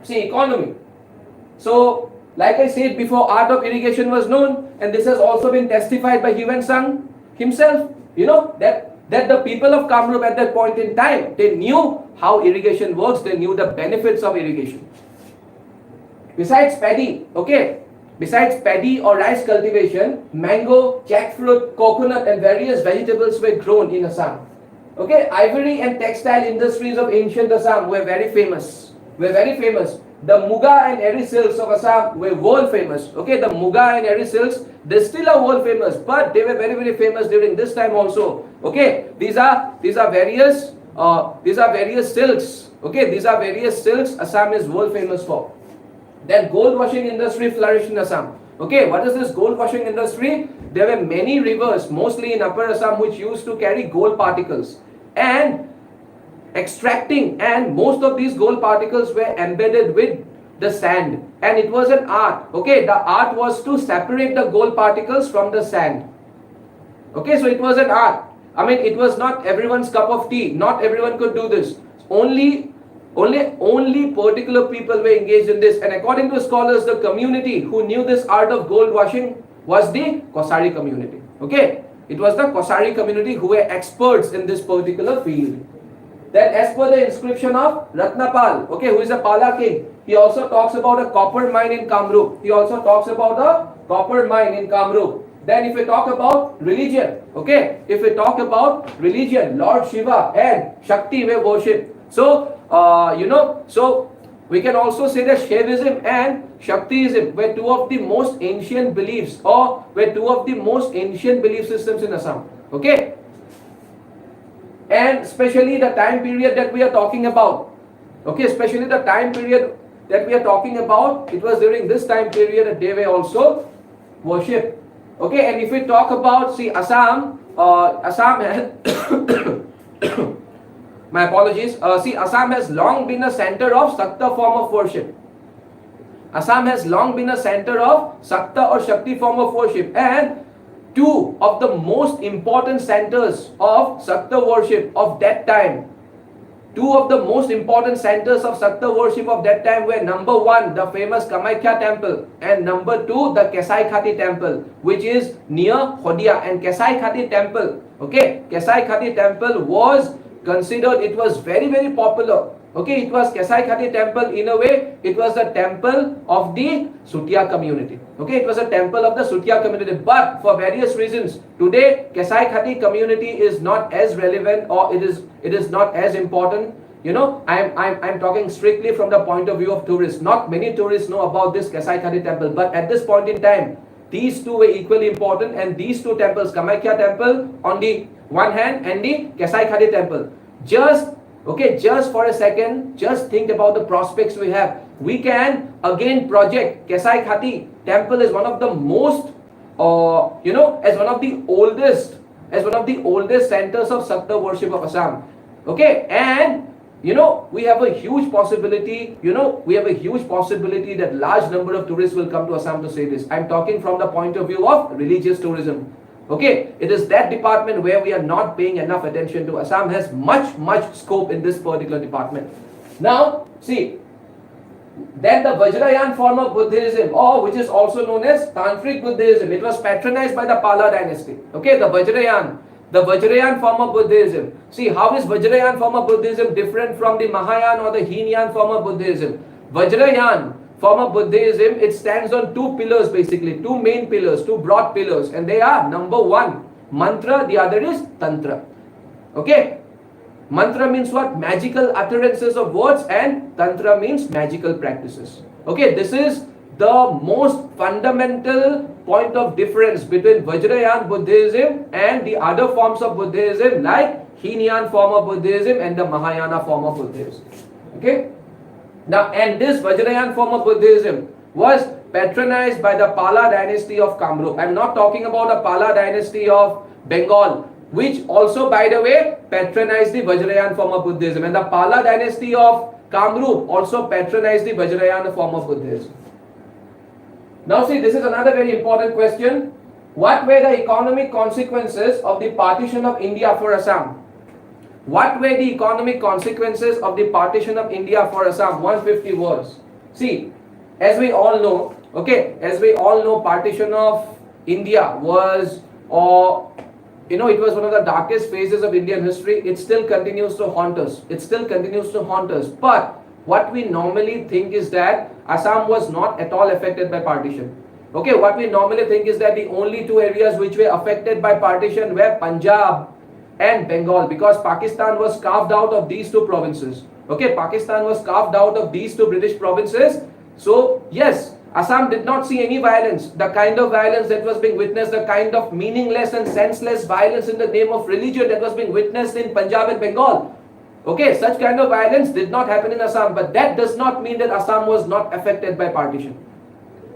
A: See, economy. So, like I said before, art of irrigation was known, and this has also been testified by Hiuen Sang himself. That the people of Kamrup at that point in time, they knew how irrigation works, they knew the benefits of irrigation. Besides paddy, okay, besides paddy or rice cultivation, mango, jackfruit, coconut and various vegetables were grown in Assam. Okay, ivory and textile industries of ancient Assam were very famous. The Muga and Eri silks of Assam were world famous. Okay, the Muga and Eri silks, they still are world famous, but they were very famous during this time also. Okay, these are various silks. Okay, these are various silks Assam is world famous for. Then gold washing industry flourished in Assam. Okay, what is this gold washing industry? There were many rivers, mostly in Upper Assam, which used to carry gold particles. And extracting, and most of these gold particles were embedded with the sand, and it was an art. Okay, the art was to separate the gold particles from the sand. Okay, so it was an art. It was not everyone's cup of tea. Not everyone could do this. Only particular people were engaged in this, and according to scholars, the community who knew this art of gold washing was the Kosari community. Okay, it was the Kosari community who were experts in this particular field. Then as per the inscription of Ratnapal, okay, who is a Pala king, he also talks about a copper mine in Kamrup. He also talks about a copper mine in Kamrup. Then if we talk about religion, okay, if we talk about religion, Lord Shiva and Shakti were worshipped. So, so we can also say that Shaivism and Shaktiism were two of the most ancient beliefs, or were two of the most ancient belief systems in Assam. Okay, and especially the time period that we are talking about, okay, especially the time period that we are talking about, it was during this time period that they were also worshipped. Okay, and if we talk about, see, Assam has my apologies, see, Assam has long been a center of Sakta form of worship. Assam has long been a center of Sakta or Shakti form of worship, and two of the most important centers of Sakta worship of that time, two of the most important centers of Sakta worship of that time were, number one, the famous Kamakhya temple, and number two, the Kesai Khati temple, which is near Hodia. And Kesai Khati temple, okay, Kesai Khati temple was considered, it was very, very popular. Okay, it was Kesai Khati temple, in a way, it was the temple of the Sutiya community. Okay, it was a temple of the Sutiya community, but for various reasons, today Kesai Khati community is not as relevant, or it is not as important. You know, I'm talking strictly from the point of view of tourists. Not many tourists know about this Kesai Khati temple, but at this point in time, these two were equally important, and these two temples, Kamakhya temple on the one hand and the Kesai Khati temple, just for a second, just think about the prospects we have. We can again project Kesai Khati temple as one of the most, as one of the oldest centers of Sakta worship of Assam. Okay, and we have a huge possibility, that large number of tourists will come to Assam to see this. I'm talking from the point of view of religious tourism. Okay, it is that department where we are not paying enough attention to. Assam has much scope in this particular department. Now, see, then the Vajrayana form of Buddhism, or which is also known as Tantric Buddhism, it was patronized by the Pala dynasty. Okay, the Vajrayana form of Buddhism. See, how is Vajrayana form of Buddhism different from the Mahayana or the Hinayan form of Buddhism? Vajrayana form of Buddhism, it stands on two pillars, basically, two main pillars, two broad pillars, and they are, number one, mantra, the other is tantra. Okay, mantra means what? Magical utterances of words, and tantra means magical practices. Okay, this is the most fundamental point of difference between Vajrayana Buddhism and the other forms of Buddhism, like Hinayan form of Buddhism and the Mahayana form of Buddhism. Okay. Now, and this Vajrayana form of Buddhism was patronized by the Pala dynasty of Kamrup. I'm not talking about the Pala dynasty of Bengal, which also, by the way, patronized the Vajrayana form of Buddhism. And the Pala dynasty of Kamrup also patronized the Vajrayana form of Buddhism. Now see, this is another very important question. What were the economic consequences of the partition of India for Assam? What were the economic consequences of the partition of India for Assam? 150 words. See, as we all know, partition of India was, it was one of the darkest phases of Indian history. It still continues to haunt us. But what we normally think is that Assam was not at all affected by partition. Okay, what we normally think is that the only two areas which were affected by partition were Punjab and Bengal, because Pakistan was carved out of these two provinces. Okay, Pakistan was carved out of these two British provinces. So yes, Assam did not see any violence. The kind of violence that was being witnessed, the kind of meaningless and senseless violence in the name of religion that was being witnessed in Punjab and Bengal. Okay, such kind of violence did not happen in Assam, but that does not mean that Assam was not affected by partition.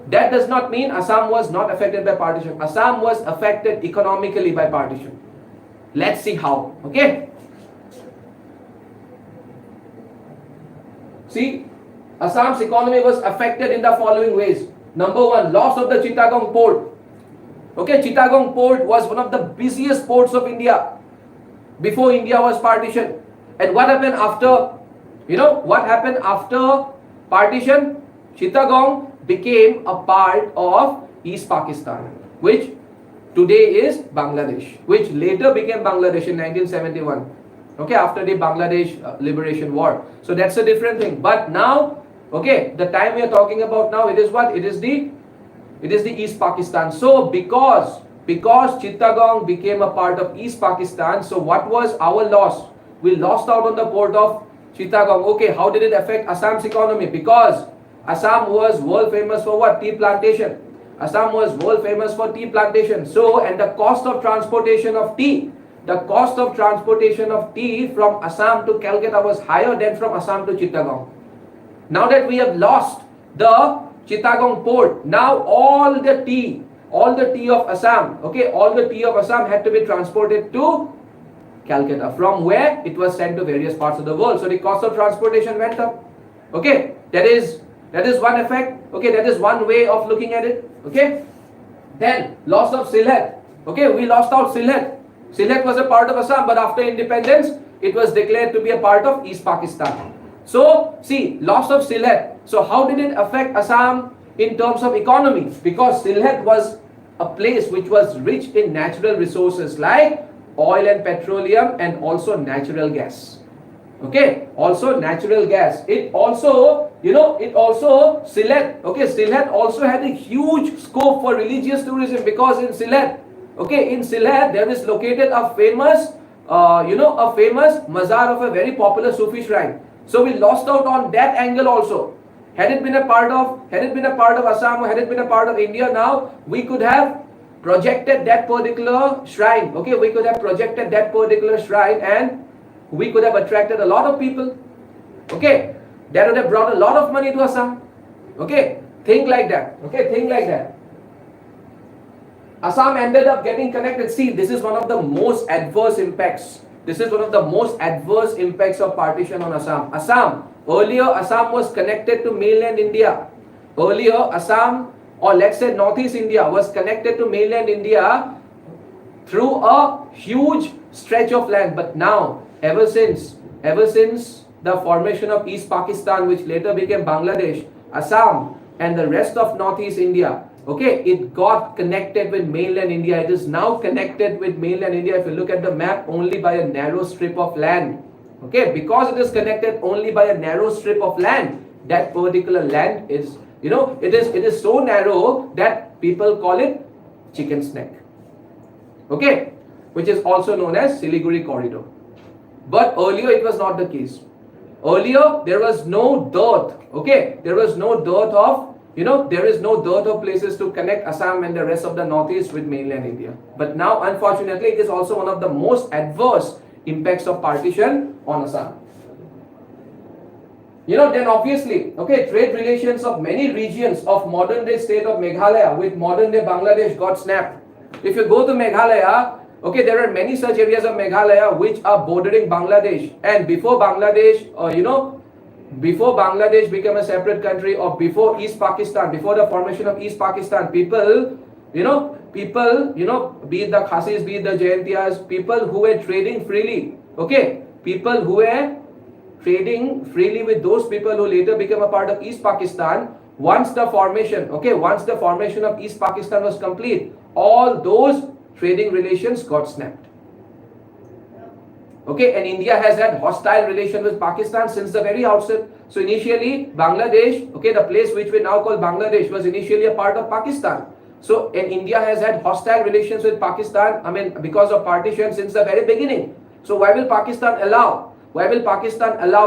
A: That does not mean Assam was not affected by partition. Assam was affected economically by partition. Let's see how. Okay. See, Assam's economy was affected in the following ways. Number one, loss of the Chittagong port. Okay, Chittagong port was one of the busiest ports of India before India was partitioned. And what happened after? What happened after partition? Chittagong became a part of East Pakistan, which today is Bangladesh, which later became Bangladesh in 1971. Okay, after the Bangladesh liberation war. So that's a different thing. But now, okay, the time we are talking about now, it is what? It is the East Pakistan. So because Chittagong became a part of East Pakistan, so what was our loss? We lost out on the port of Chittagong. Okay, how did it affect Assam's economy? Because Assam was world famous for what? Tea plantation. Assam was world famous for tea plantation. So, and the cost of transportation of tea, from Assam to Calcutta was higher than from Assam to Chittagong. Now that we have lost the Chittagong port, now all the tea of Assam, okay, all the tea of Assam had to be transported to Calcutta, from where it was sent to various parts of the world. So the cost of transportation went up. Okay, that is one effect. Okay, that is one way of looking at it. Okay, then loss of Sylhet. Okay, we lost out Sylhet. Sylhet was a part of Assam, but after independence, it was declared to be a part of East Pakistan. So, see, loss of Sylhet. So, how did it affect Assam in terms of economy? Because Sylhet was a place which was rich in natural resources like oil and petroleum and also natural gas. Okay, also natural gas. It also, Sylhet, okay, Sylhet also had a huge scope for religious tourism, because in Sylhet, okay, in Sylhet there is located a famous, mazar of a very popular Sufi shrine. So we lost out on that angle also. Had it been a part of Assam, or had it been a part of India, now we could have projected that particular shrine. Okay, we could have projected that particular shrine and we could have attracted a lot of people. Okay, that would have brought a lot of money to Assam. Okay, think like that. Okay, think like that. Assam ended up getting connected. See, this is one of the most adverse impacts. This is one of the most adverse impacts of partition on Assam. Earlier, Assam was connected to mainland India. Earlier, Assam, or let's say Northeast India, was connected to mainland India through a huge stretch of land. But now, ever since the formation of East Pakistan, which later became Bangladesh, Assam and the rest of Northeast India, okay, it got connected with mainland India. It is now connected with mainland India, if you look at the map, only by a narrow strip of land. Okay, because it is connected only by a narrow strip of land, that particular land is, it is so narrow that people call it chicken's neck. Okay, which is also known as Siliguri corridor. But earlier it was not the case. Earlier there was no dearth. Okay, there was no dearth of, there is no dearth of places to connect Assam and the rest of the Northeast with mainland India. But now, unfortunately, it is also one of the most adverse impacts of partition on Assam. Then obviously, okay, trade relations of many regions of modern day state of Meghalaya with modern day Bangladesh got snapped. If you go to Meghalaya, okay, there are many such areas of Meghalaya which are bordering Bangladesh, and before Bangladesh, before Bangladesh became a separate country, or before East Pakistan, before the formation of East Pakistan, people, be it the Khasis, be it the Jayantiyas, people who were trading freely, okay, people who were trading freely with those people who later became a part of East Pakistan, once the formation of East Pakistan was complete, all those trading relations got snapped. Okay, and India has had hostile relations with Pakistan since the very outset. So initially, Bangladesh, okay, the place which we now call Bangladesh, was initially a part of Pakistan. So, and India has had hostile relations with Pakistan, because of partition since the very beginning. So why will Pakistan allow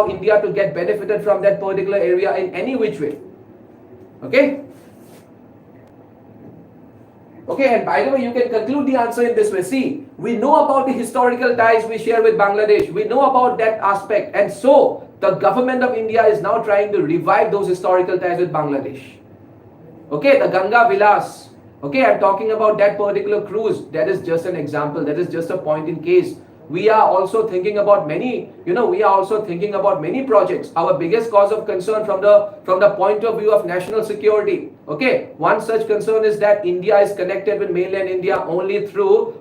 A: India to get benefited from that particular area in any which way? Okay? Okay, and by the way, you can conclude the answer in this way. See, we know about the historical ties we share with Bangladesh. We know about that aspect. And so, the government of India is now trying to revive those historical ties with Bangladesh. Okay, the Ganga Vilas. Okay, I'm talking about that particular cruise. That is just an example. That is just a point in case. We are also thinking about many, projects. Our biggest cause of concern from the point of view of national security. Okay, one such concern is that India is connected with mainland India only through,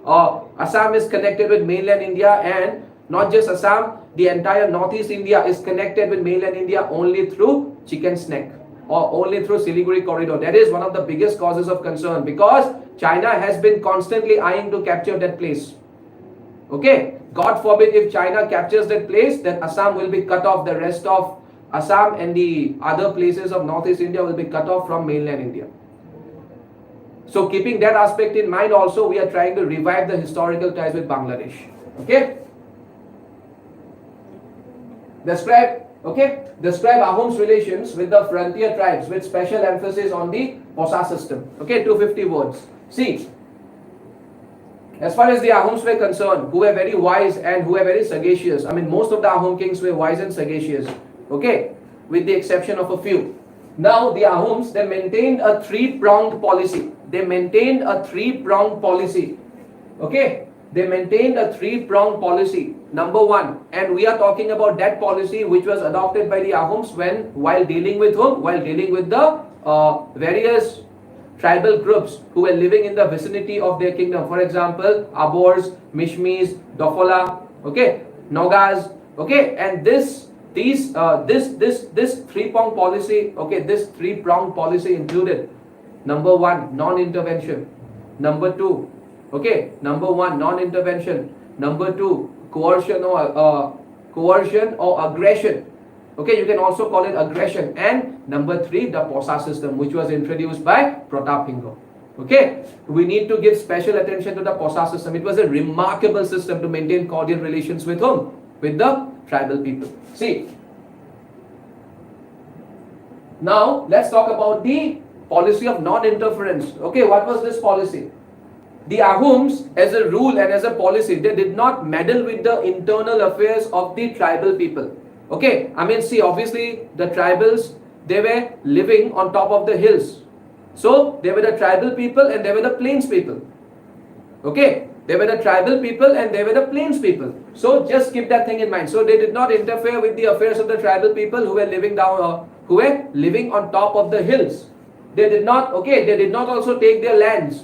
A: Assam is connected with mainland India, and not just Assam, the entire Northeast India is connected with mainland India only through chicken's neck, or only through Siliguri corridor. That is one of the biggest causes of concern, because China has been constantly eyeing to capture that place. Okay, God forbid if China captures that place, then Assam will be cut off. The rest of Assam and the other places of Northeast India will be cut off from mainland India. So keeping that aspect in mind also, we are trying to revive the historical ties with Bangladesh. Okay? Describe Ahom's relations with the frontier tribes with special emphasis on the Posa system. Okay, 250 words. See, as far as the Ahoms were concerned, who were very wise and who were very sagacious. I mean, most of the Ahom kings were wise and sagacious. Okay, with the exception of a few. Now, the Ahoms, they maintained a three-pronged policy. Okay, they maintained a three-pronged policy. Number one, and we are talking about that policy which was adopted by the Ahoms while dealing with whom? While dealing with the various tribal groups who were living in the vicinity of their kingdom. For example, Abors, Mishmis, Dofola, okay, Nogas, okay, and this three-pronged policy, okay, this three-pronged policy included number one, non-intervention. Number two, okay, number one, non-intervention. Number two, coercion or aggression. Okay, you can also call it aggression. And number three, the Posa system, which was introduced by Pratap Hingo. Okay, we need to give special attention to the Posa system. It was a remarkable system to maintain cordial relations with whom? With the tribal people. See, now let's talk about the policy of non-interference. Okay, what was this policy? The Ahoms, as a rule and as a policy, they did not meddle with the internal affairs of the tribal people. Okay, I mean, see, obviously the tribals, they were living on top of the hills. So they were the tribal people and they were the plains people. Okay, they were the tribal people and they were the plains people. So just keep that thing in mind. So they did not interfere with the affairs of the tribal people who were living down, who were living on top of the hills. They did not, okay, they did not also take their lands.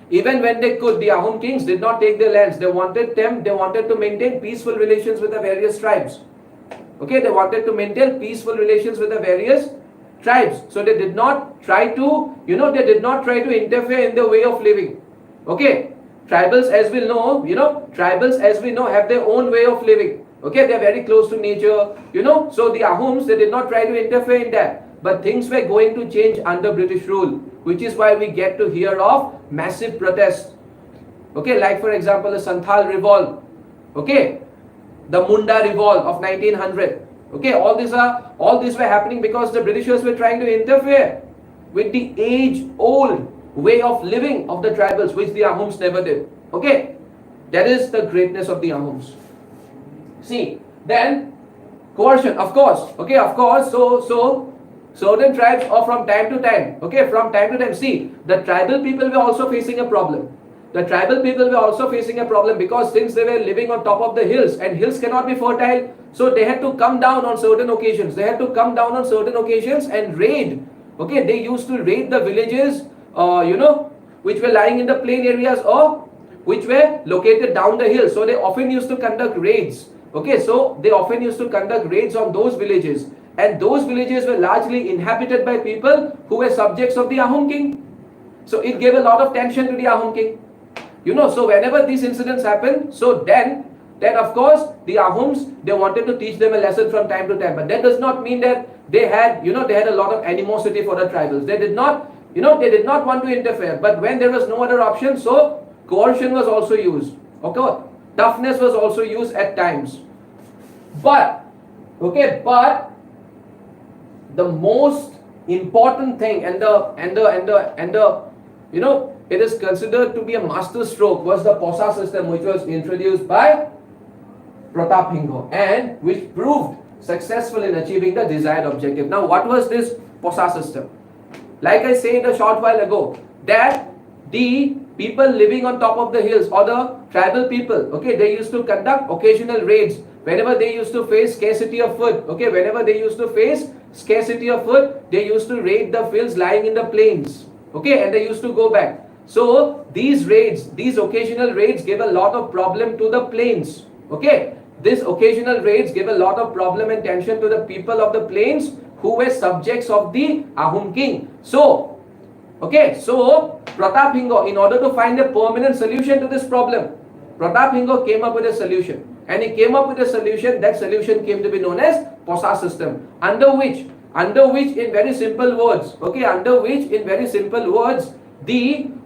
A: Even when they could, the Ahom kings did not take their lands. They wanted to maintain peaceful relations with the various tribes. Okay, they wanted to maintain peaceful relations with the various tribes. So they did not try to, interfere in the way of living. Okay, tribals, as we know, have their own way of living. Okay, they are very close to nature, so the Ahoms, they did not try to interfere in that. But things were going to change under British rule, which is why we get to hear of massive protests. Okay, like for example, the Santhal revolt. Okay, the Munda revolt of 1900. Okay, all these were happening because the Britishers were trying to interfere with the age-old way of living of the tribals, which the Ahoms never did. Okay, that is the greatness of the Ahoms. See, then coercion, of course. Okay, of course. So certain tribes, or from time to time, see, the tribal people were also facing a problem. Because since they were living on top of the hills, and hills cannot be fertile, so they had to come down on certain occasions. And raid. Okay, they used to raid the villages, which were lying in the plain areas or which were located down the hill. So they often used to conduct raids. Okay, so they often used to conduct raids on those villages. And those villages were largely inhabited by people who were subjects of the Ahom king. So it gave a lot of tension to the Ahom king. So whenever these incidents happen, so then of course the Ahoms, they wanted to teach them a lesson from time to time. But that does not mean that they had a lot of animosity for the tribals. They did not want to interfere. But when there was no other option, so coercion was also used. Okay, toughness was also used at times. But the most important thing and it is considered to be a master stroke was the Posa system, which was introduced by Pratap Hingo and which proved successful in achieving the desired objective. Now, what was this Posa system? Like I said a short while ago, that the people living on top of the hills or the tribal people, okay, they used to conduct occasional raids whenever they used to face scarcity of food. Okay, whenever they used to face scarcity of food, they used to raid the fields lying in the plains. Okay, and they used to go back. So these occasional raids gave a lot of problem to the plains. Okay, these occasional raids gave a lot of problem and tension to the people of the plains who were subjects of the Ahom king. So Pratap Hingo, in order to find a permanent solution to this problem, Pratap Hingo came up with a solution. And he came up with a solution. That solution came to be known as POSA system, under which in very simple words, okay, under which in very simple words,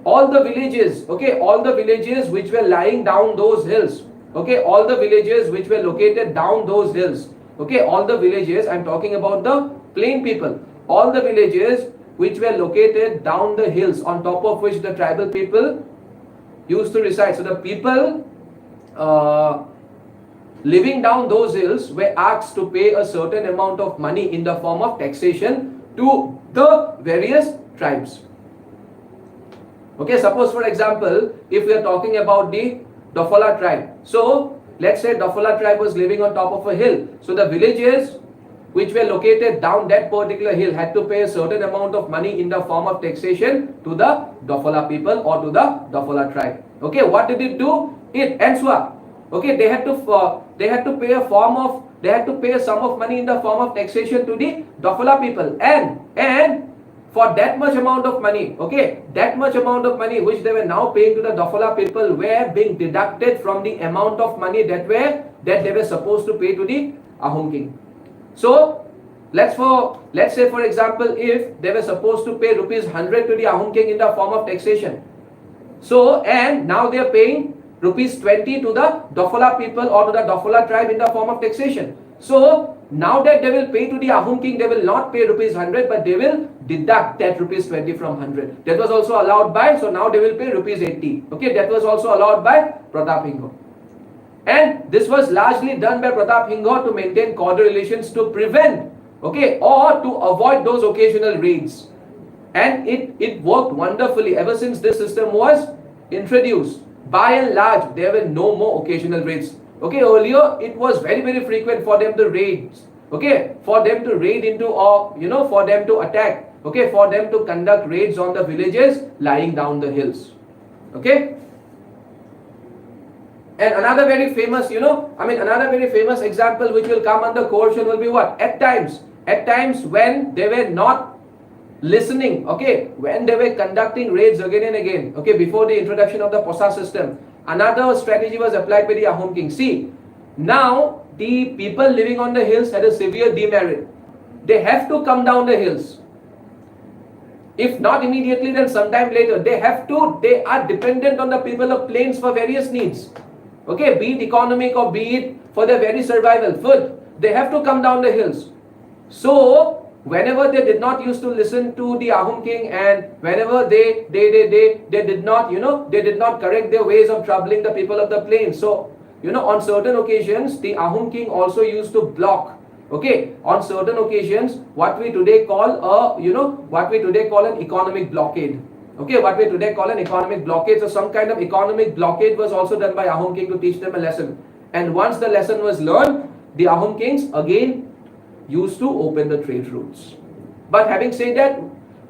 A: all the villages, okay, all the villages which were lying down those hills, okay, all the villages which were located down those hills, okay, all the villages, I'm talking about the plain people, all the villages which were located down the hills on top of which the tribal people used to reside. So the people living down those hills were asked to pay a certain amount of money in the form of taxation to the various tribes. Okay, suppose for example, if we are talking about the Dafala tribe. So let's say Dafala tribe was living on top of a hill. So the villages which were located down that particular hill had to pay a certain amount of money in the form of taxation to the Dafala people or to the Dafala tribe. Okay, what did it do? It enswa. Okay, they had to pay a sum of money in the form of taxation to the Dafala people, and for that much amount of money, okay, that much amount of money which they were now paying to the Dafala people were being deducted from the amount of money that they were supposed to pay to the Ahom king. So let's say for example, if they were supposed to pay rupees 100 to the Ahom king in the form of taxation, so and now they are paying rupees 20 to the Dafala people or to the Dafala tribe in the form of taxation. So now that they will pay to the Ahom king, they will not pay rupees 100, but they will deduct that rupees 20 from 100. That was also allowed by, so now they will pay rupees 80. Okay, that was also allowed by Pratap Hingo. And this was largely done by Pratap Hingo to maintain cordial relations, to prevent, okay, or to avoid those occasional raids. And it worked wonderfully ever since this system was introduced. By and large, there were no more occasional raids. Okay, earlier it was very, very frequent for them to raid. Okay, for them to raid into, or for them to attack. Okay, for them to conduct raids on the villages lying down the hills. Okay. And another very famous, another very famous example which will come under coercion will be what? At times when they were not listening, okay, when they were conducting raids again and again, okay, before the introduction of the POSA system, another strategy was applied by the Ahom king. See, now the people living on the hills had a severe demerit. They have to come down the hills. If not immediately, then sometime later. They are dependent on the people of plains for various needs. Okay, be it economic or be it for their very survival, food. They have to come down the hills. So whenever they did not used to listen to the Ahom king, and whenever they did not correct their ways of troubling the people of the plains, so on certain occasions the Ahom king also used to block, okay, on certain occasions what we today call an economic blockade. Okay, what we today call an economic blockade. So some kind of economic blockade was also done by Ahom king to teach them a lesson. And once the lesson was learned, the Ahom kings again used to open the trade routes. But having said that,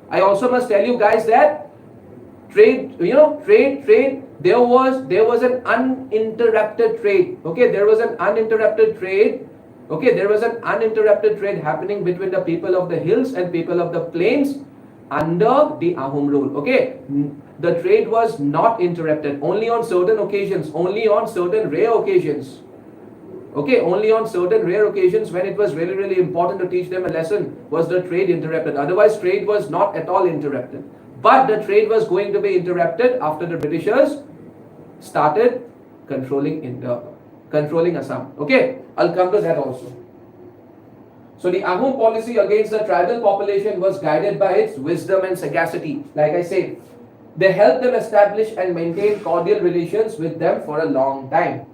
A: I also must tell you guys that trade, there was an uninterrupted trade. Okay, there was an uninterrupted trade. Okay, there was an uninterrupted trade happening between the people of the hills and people of the plains under the Ahom rule. Okay, the trade was not interrupted, only on certain occasions, only on certain rare occasions. Okay, only on certain rare occasions when it was really, really important to teach them a lesson was the trade interrupted. Otherwise, trade was not at all interrupted. But the trade was going to be interrupted after the Britishers started controlling Assam. Okay, I'll come to that also. So the Ahom policy against the tribal population was guided by its wisdom and sagacity. Like I said, they helped them establish and maintain cordial relations with them for a long time.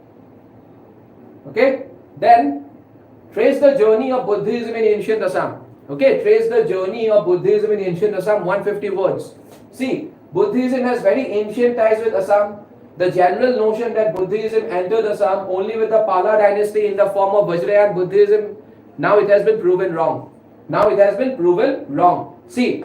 A: Okay, then trace the journey of Buddhism in ancient Assam. Okay, trace the journey of Buddhism in ancient Assam, 150 words. See, Buddhism has very ancient ties with Assam. The general notion that Buddhism entered Assam only with the Pala dynasty in the form of Vajrayana Buddhism, now it has been proven wrong. See,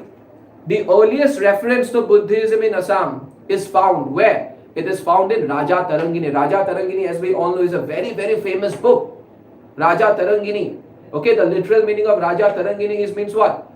A: the earliest reference to Buddhism in Assam is found where? It is found in Raja Tarangini. Raja Tarangini, as we all know, is a very, very famous book. Raja Tarangini. Okay, the literal meaning of Raja Tarangini means what?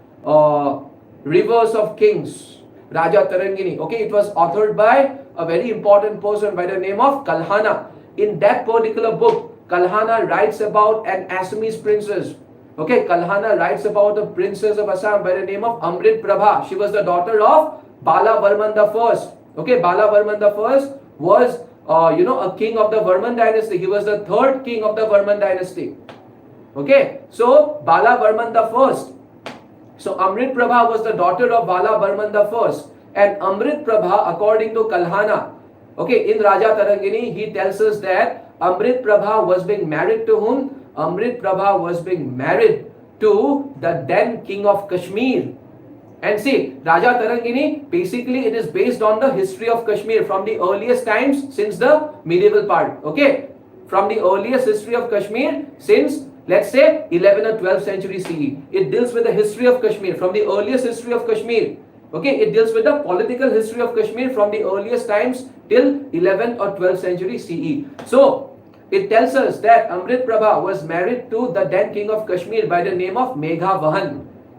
A: Rivers of kings. Raja Tarangini. Okay, it was authored by a very important person by the name of Kalhana. In that particular book, Kalhana writes about an Assamese princess. Okay, Kalhana writes about a princess of Assam by the name of Amrit Prabha. She was the daughter of Bala Varman the First. Okay, Bala Varman the First was a king of the Varman dynasty. He was the third king of the Varman dynasty. Okay, so Bala Varman the First. So Amrit Prabha was the daughter of Bala Varman the First. And Amrit Prabha, according to Kalhana, okay, in Raja Tarangini, he tells us that Amrit Prabha was being married to whom? Amrit Prabha was being married to the then king of Kashmir. And see, Raja Tarangini, basically it is based on the history of Kashmir from the earliest times since the medieval part. Okay, from the earliest history of Kashmir since, let's say, 11th or 12th century CE. It deals with the history of Kashmir from the earliest history of Kashmir. Okay, it deals with the political history of Kashmir from the earliest times till 11th or 12th century CE. So, it tells us that Amrit Prabha was married to the then king of Kashmir by the name of Megha.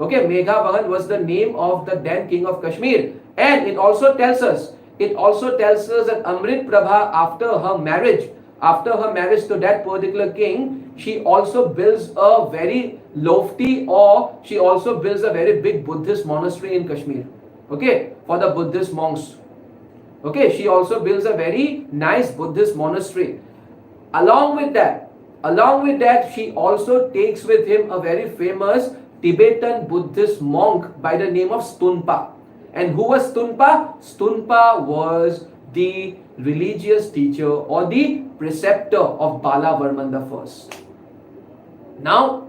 A: Okay, Megha was the name of the then king of Kashmir. And it also tells us that Amrit Prabha, after her marriage to that particular king, she also builds a very lofty, or she also builds a very big Buddhist monastery in Kashmir. Okay, for the Buddhist monks. Okay, she also builds a very nice Buddhist monastery. Along with that, she also takes with him a very famous Tibetan Buddhist monk by the name of Stunpa. And who was Stunpa? Stunpa was the religious teacher or the preceptor of Bala Varman the First. Now,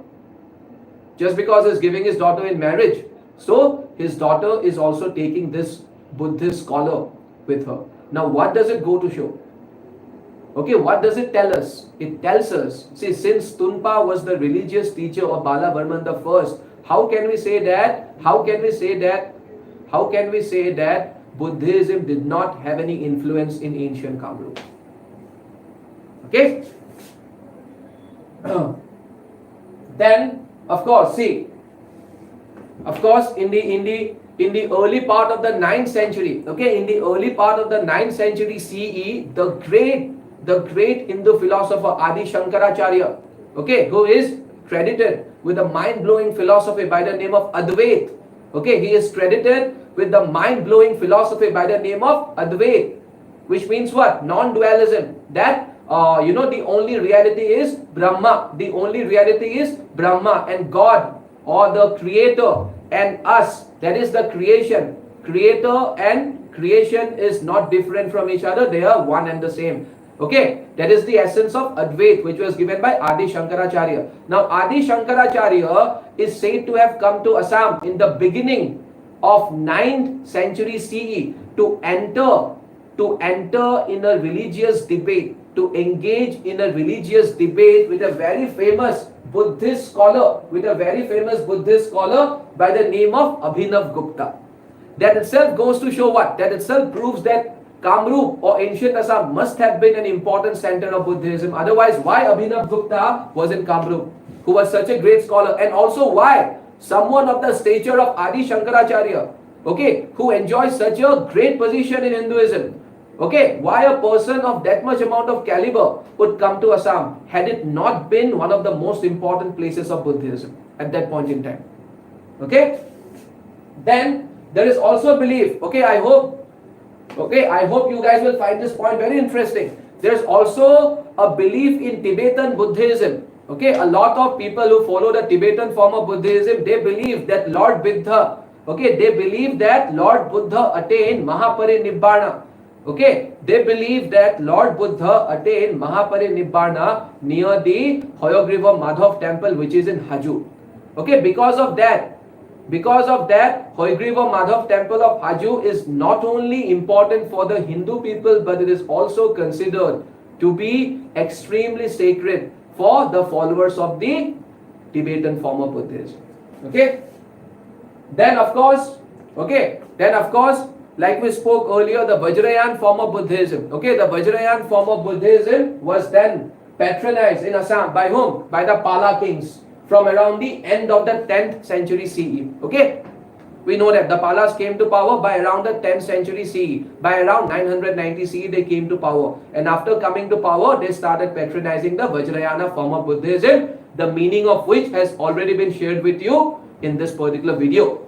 A: just because he's giving his daughter in marriage, so his daughter is also taking this Buddhist scholar with her. Now, what does it go to show? Okay, what does it tell us? It tells us, see, since Stunpa was the religious teacher of Bala Varman the First, how can we say that Buddhism did not have any influence in ancient Kamrup? Okay? Then, of course, in the early part of the 9th century, okay, in the early part of the 9th century CE, the great Hindu philosopher Adi Shankaracharya, okay, who is credited with a mind-blowing philosophy by the name of Advait. Okay, he is credited with the mind-blowing philosophy by the name of Advait, which means what? Non-dualism. That the only reality is Brahma. The only reality is Brahma, and God, or the creator, and us, that is the creation. Creator and creation is not different from each other. They are one and the same. Okay, that is the essence of Advait, which was given by Adi Shankaracharya. Now, Adi Shankaracharya is said to have come to Assam in the beginning of 9th century CE to enter in a religious debate, to engage in a religious debate with a very famous Buddhist scholar, by the name of Abhinav Gupta. That itself goes to show what? That itself proves that Kamrup or ancient Assam must have been an important center of Buddhism. Otherwise, why Abhinav Gupta was in Kamrup, who was such a great scholar? And also why someone of the stature of Adi Shankaracharya, okay, who enjoys such a great position in Hinduism, okay, why a person of that much amount of caliber would come to Assam had it not been one of the most important places of Buddhism at that point in time? Okay, then there is also belief, okay, I hope you guys will find this point very interesting. There is also a belief in Tibetan Buddhism. Okay, a lot of people who follow the Tibetan form of Buddhism, they believe that Lord Buddha attained Mahaparinibbana. Okay, they believe that Lord Buddha attained Mahaparinibbana near the Hayagriva Madhav temple, which is in Haju. Okay, because of that, Hayagriva Madhav temple of Haju is not only important for the Hindu people, but it is also considered to be extremely sacred for the followers of the Tibetan form of Buddhism. Okay. Then of course, like we spoke earlier, the Vajrayana form of Buddhism. Okay, the Vajrayana form of Buddhism was then patronized in Assam by whom? By the Pala kings from around the end of the 10th century CE. Okay. We know that the Palas came to power by around the 10th century CE. By around 990 CE, they came to power. And after coming to power, they started patronizing the Vajrayana form of Buddhism, the meaning of which has already been shared with you in this particular video.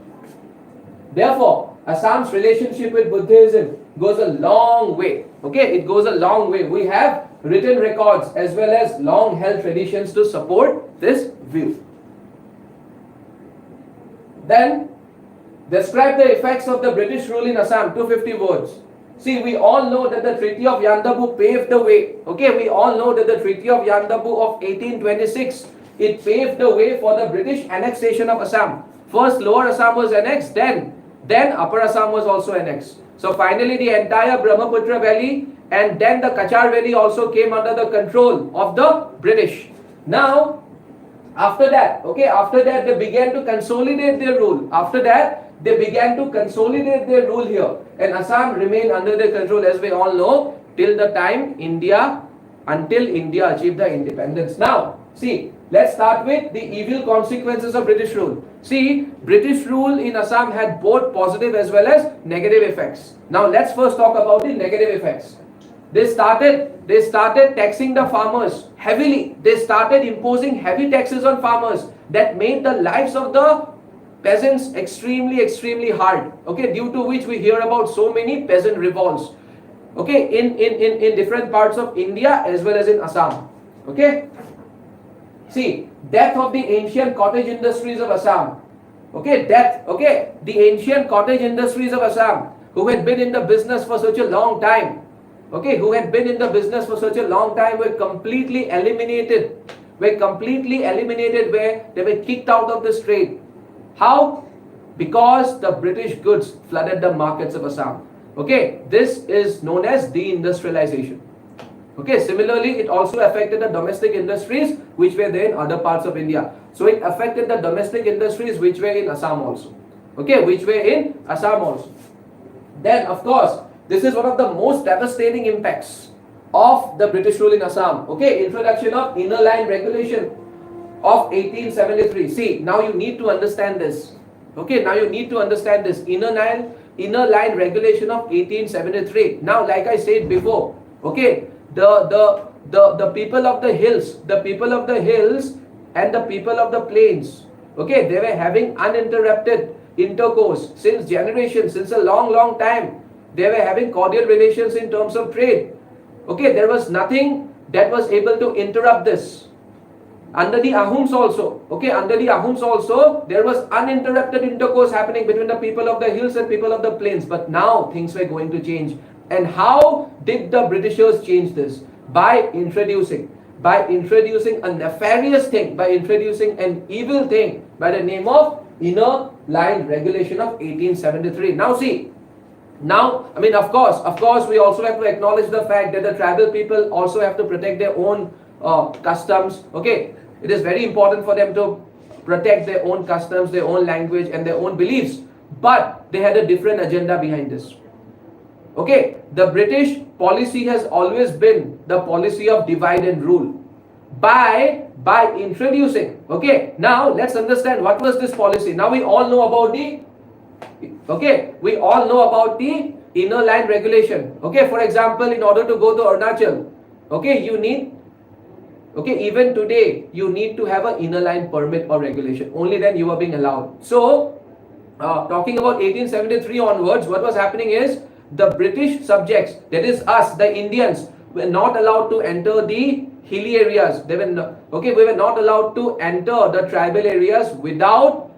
A: Therefore, Assam's relationship with Buddhism goes a long way. Okay, it goes a long way. We have written records as well as long held traditions to support this view. Then, describe the effects of the British rule in Assam, 250 words. See, we all know that the Treaty of Yandabu paved the way. Okay, we all know that the Treaty of Yandabu of 1826, it paved the way for the British annexation of Assam. First, Lower Assam was annexed, then Upper Assam was also annexed. So finally, the entire Brahmaputra Valley and then the Kachar Valley also came under the control of the British. Now, after that, they began to consolidate their rule. After that, they began to consolidate their rule here. And Assam remained under their control, as we all know, till the time until India achieved the independence. Now, see, let's start with the evil consequences of British rule. See, British rule in Assam had both positive as well as negative effects. Now, let's first talk about the negative effects. They started taxing the farmers heavily. They started imposing heavy taxes on farmers that made the lives of the peasants extremely hard. Okay, due to which we hear about so many peasant revolts. Okay, in different parts of India as well as in Assam. Okay. See, death of the ancient cottage industries of Assam. Okay, the ancient cottage industries of Assam, who had been in the business for such a long time. Okay, who had been in the business for such a long time were completely eliminated. Where they were kicked out of this trade. How? Because the British goods flooded the markets of Assam. Okay, this is known as deindustrialization. Okay, similarly, it also affected the domestic industries which were there in other parts of India. So it affected the domestic industries which were in Assam also. Okay, which were in Assam also. Then, of course, this is one of the most devastating impacts of the British rule in Assam. Okay, introduction of inner line regulation of 1873. See, now you need to understand this. Okay, now you need to understand this inner line regulation of 1873. Now, like I said before, okay, the people of the hills and the people of the plains, okay, they were having uninterrupted intercourse since generations, since a long time. They were having cordial relations in terms of trade. Okay, there was nothing that was able to interrupt this. Under the Ahums also, there was uninterrupted intercourse happening between the people of the hills and people of the plains. But now things were going to change. And how did the Britishers change this? By introducing a nefarious thing, by introducing an evil thing by the name of Inner Line Regulation of 1873. Now see, I mean, of course, we also have to acknowledge the fact that the tribal people also have to protect their own customs. Okay, it is very important for them to protect their own customs, their own language, and their own beliefs. But they had a different agenda behind this. Okay, the British policy has always been the policy of divide and rule. By introducing, okay, now let's understand what was this policy. Now we all know about the inner line regulation. Okay, for example, in order to go to Arunachal, okay, even today, you need to have an inner line permit or regulation. Only then you are being allowed. So, talking about 1873 onwards, what was happening is the British subjects, that is us, the Indians, were not allowed to enter the hilly areas. We were not allowed to enter the tribal areas without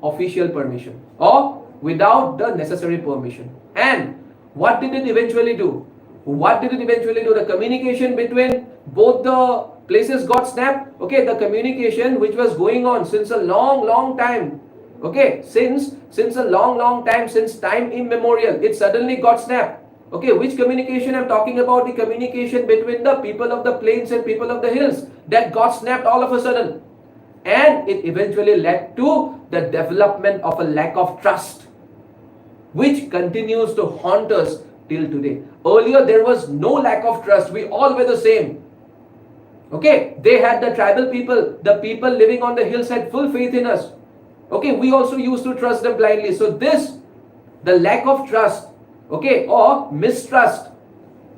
A: official permission or without the necessary permission. And what did it eventually do? The communication between both the places got snapped. Okay, the communication which was going on since a long time. Okay, since a long time, since time immemorial, it suddenly got snapped. Okay, which communication I'm talking about? The communication between the people of the plains and people of the hills that got snapped all of a sudden. And it eventually led to the development of a lack of trust, which continues to haunt us till today. Earlier, there was no lack of trust. We all were the same. Okay, they had the tribal people, the people living on the hills had full faith in us. Okay, we also used to trust them blindly. So this, the lack of trust, okay, or mistrust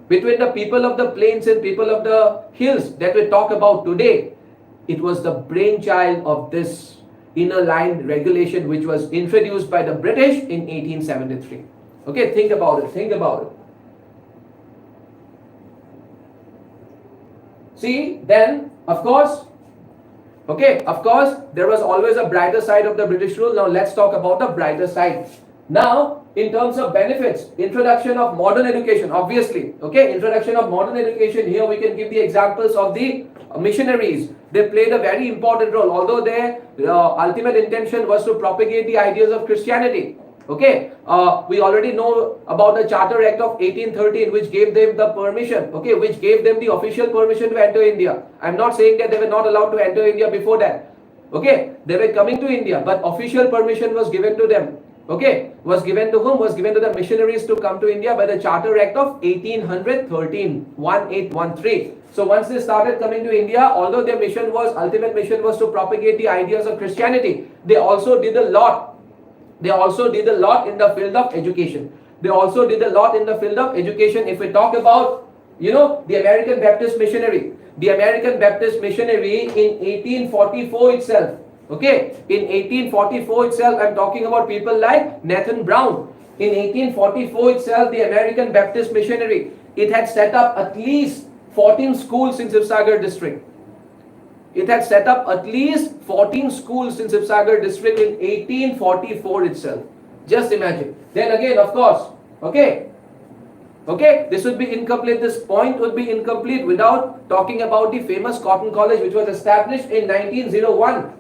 A: between the people of the plains and people of the hills that we talk about today, it was the brainchild of this inner line regulation which was introduced by the British in 1873. Okay, think about it, think about it. See, then, of course, there was always a brighter side of the British rule. Now let's talk about the brighter side. Now, in terms of benefits, introduction of modern education, obviously, okay, introduction of modern education, here we can give the examples of the missionaries. They played a very important role, although their ultimate intention was to propagate the ideas of Christianity. Okay, we already know about the Charter Act of 1813, which gave them the permission, okay, which gave them the official permission to enter India. I'm not saying that they were not allowed to enter India before that. Okay, they were coming to India, but official permission was given to them. Okay, was given to whom? Was given to the missionaries to come to India by the Charter Act of 1813, 1813. So once they started coming to India, although their mission was, ultimate mission was to propagate the ideas of Christianity, they also did a lot. They also did a lot in the field of education. They also did a lot in the field of education. If we talk about, the American Baptist missionary, in 1844 itself, okay, in 1844 itself, I'm talking about people like Nathan Brown. In 1844 itself, the American Baptist missionary, it had set up at least 14 schools in Sibsagar district. It had set up at least 14 schools in Sibsagar district in 1844 itself. Just imagine. Then again, of course, okay, this would be incomplete. This point would be incomplete without talking about the famous Cotton College, which was established in 1901.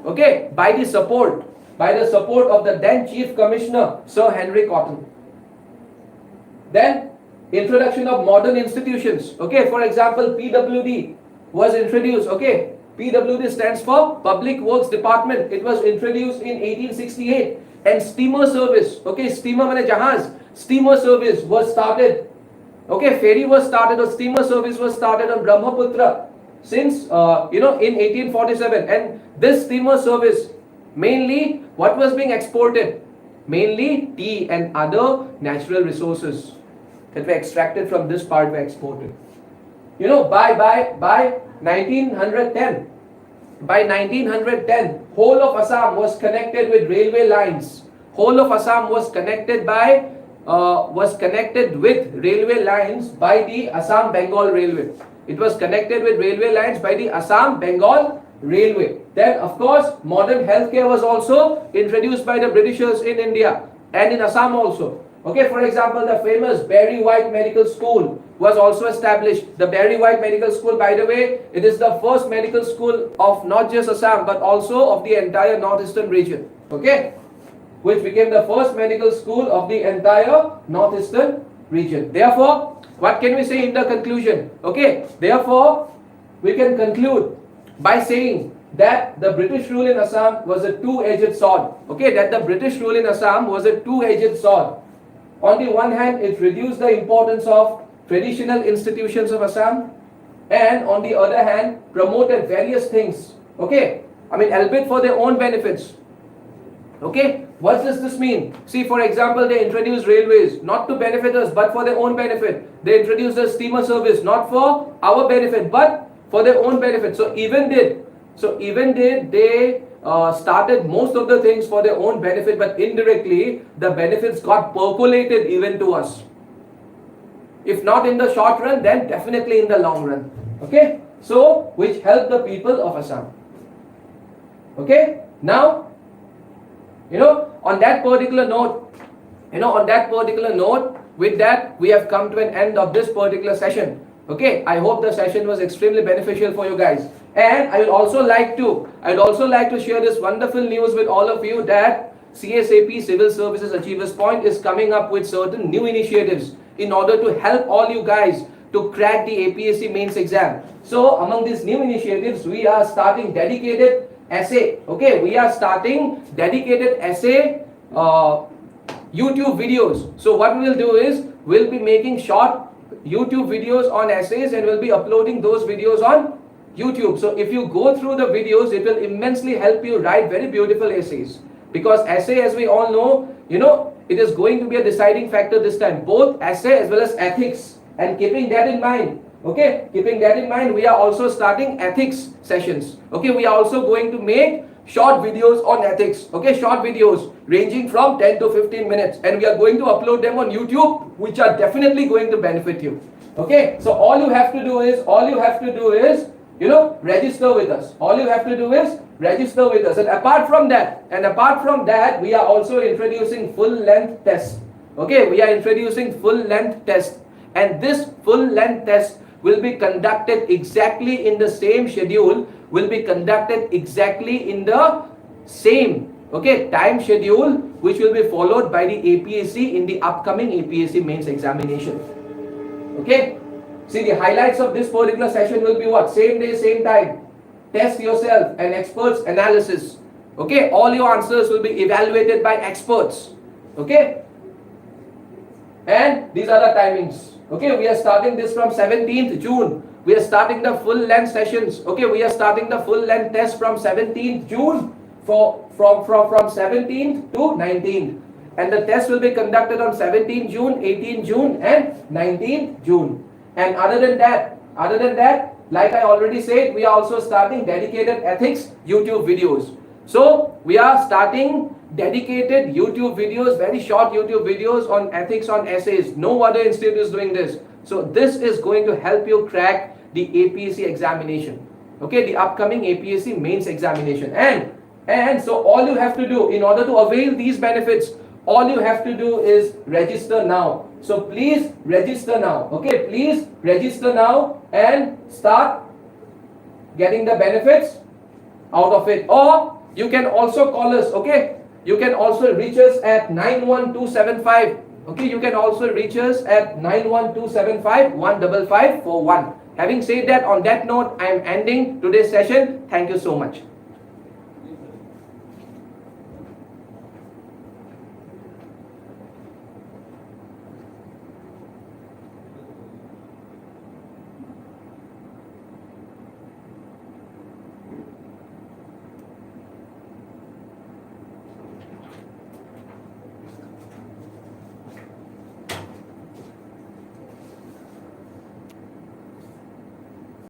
A: Okay, by the support of the then Chief Commissioner, Sir Henry Cotton. Then, introduction of modern institutions. Okay, for example, PWD was introduced. Okay, PWD stands for Public Works Department. It was introduced in 1868. And steamer service, okay, steamer mane jahaz, steamer service was started. Okay, ferry was started, or steamer service was started on Brahmaputra since in 1847. And this steamer service, mainly what was being exported? Mainly tea and other natural resources that were extracted from this part were exported. By 1910, whole of Assam was connected with railway lines. Whole of Assam was connected with railway lines by the Assam Bengal Railway. It was connected with railway lines by the Assam Bengal Railway. Then, of course, modern healthcare was also introduced by the Britishers in India and in Assam also. Okay, for example, the famous Barry White Medical School was also established. The Barry White Medical School, by the way, it is the first medical school of not just Assam but also of the entire northeastern region. Okay, which became the first medical school of the entire northeastern region. Therefore, what can we say in the conclusion? Okay, therefore, we can conclude by saying that the British rule in Assam was a two-edged sword. Okay, that the British rule in Assam was a two-edged sword. On the one hand, it reduced the importance of traditional institutions of Assam, and on the other hand, promoted various things. Okay, albeit for their own benefits. Okay, what does this mean? See, for example, they introduced railways, not to benefit us, but for their own benefit. They introduced a steamer service, not for our benefit, but for their own benefit. So even did they started most of the things for their own benefit, but indirectly the benefits got percolated even to us. If not in the short run, then definitely in the long run. Okay, so which helped the people of Assam. Okay, now on that particular note, with that we have come to an end of this particular session. Okay, I hope the session was extremely beneficial for you guys. And I would also like to share this wonderful news with all of you that CSAP Civil Services Achievers Point is coming up with certain new initiatives in order to help all you guys to crack the APSC mains exam. So among these new initiatives, we are starting dedicated essay. Okay, we are starting dedicated essay YouTube videos. So what we will do is we'll be making short YouTube videos on essays, and we'll be uploading those videos on YouTube. So if you go through the videos, it will immensely help you write very beautiful essays. Because essay, as we all know, it is going to be a deciding factor this time. Both essay as well as ethics. And keeping that in mind, we are also starting ethics sessions. Okay, we are also going to make short videos on ethics. Okay, short videos ranging from 10 to 15 minutes. And we are going to upload them on YouTube, which are definitely going to benefit you. Okay, so all you have to do is, register with us. All you have to do is register with us. And apart from that, we are also introducing full-length test. Okay, we are introducing full-length test. And this full-length test will be conducted exactly in the same schedule, will be conducted exactly in the same, time schedule, which will be followed by the APSC in the upcoming APSC mains examination. Okay. See, the highlights of this particular session will be what? Same day, same time. Test yourself and experts analysis. Okay. All your answers will be evaluated by experts. Okay. And these are the timings. Okay. We are starting this from 17th June. We are starting the full length sessions. Okay. We are starting the full length test from 17th June from 17th to 19th. And the test will be conducted on 17th June, 18th June and 19th June. And other than that, like I already said, we are also starting dedicated ethics YouTube videos. So we are starting dedicated YouTube videos, very short YouTube videos on ethics, on essays. No other institute is doing this. So this is going to help you crack the APSC examination. Okay, the upcoming APSC mains examination. And so all you have to do in order to avail these benefits, all you have to do is register now. So please register now. Okay, please register now and start getting the benefits out of it. Or you can also call us. Okay, you can also reach us at 91275. Okay, you can also reach us at 91275 15541. Having said that, on that note, I am ending today's session. Thank you so much.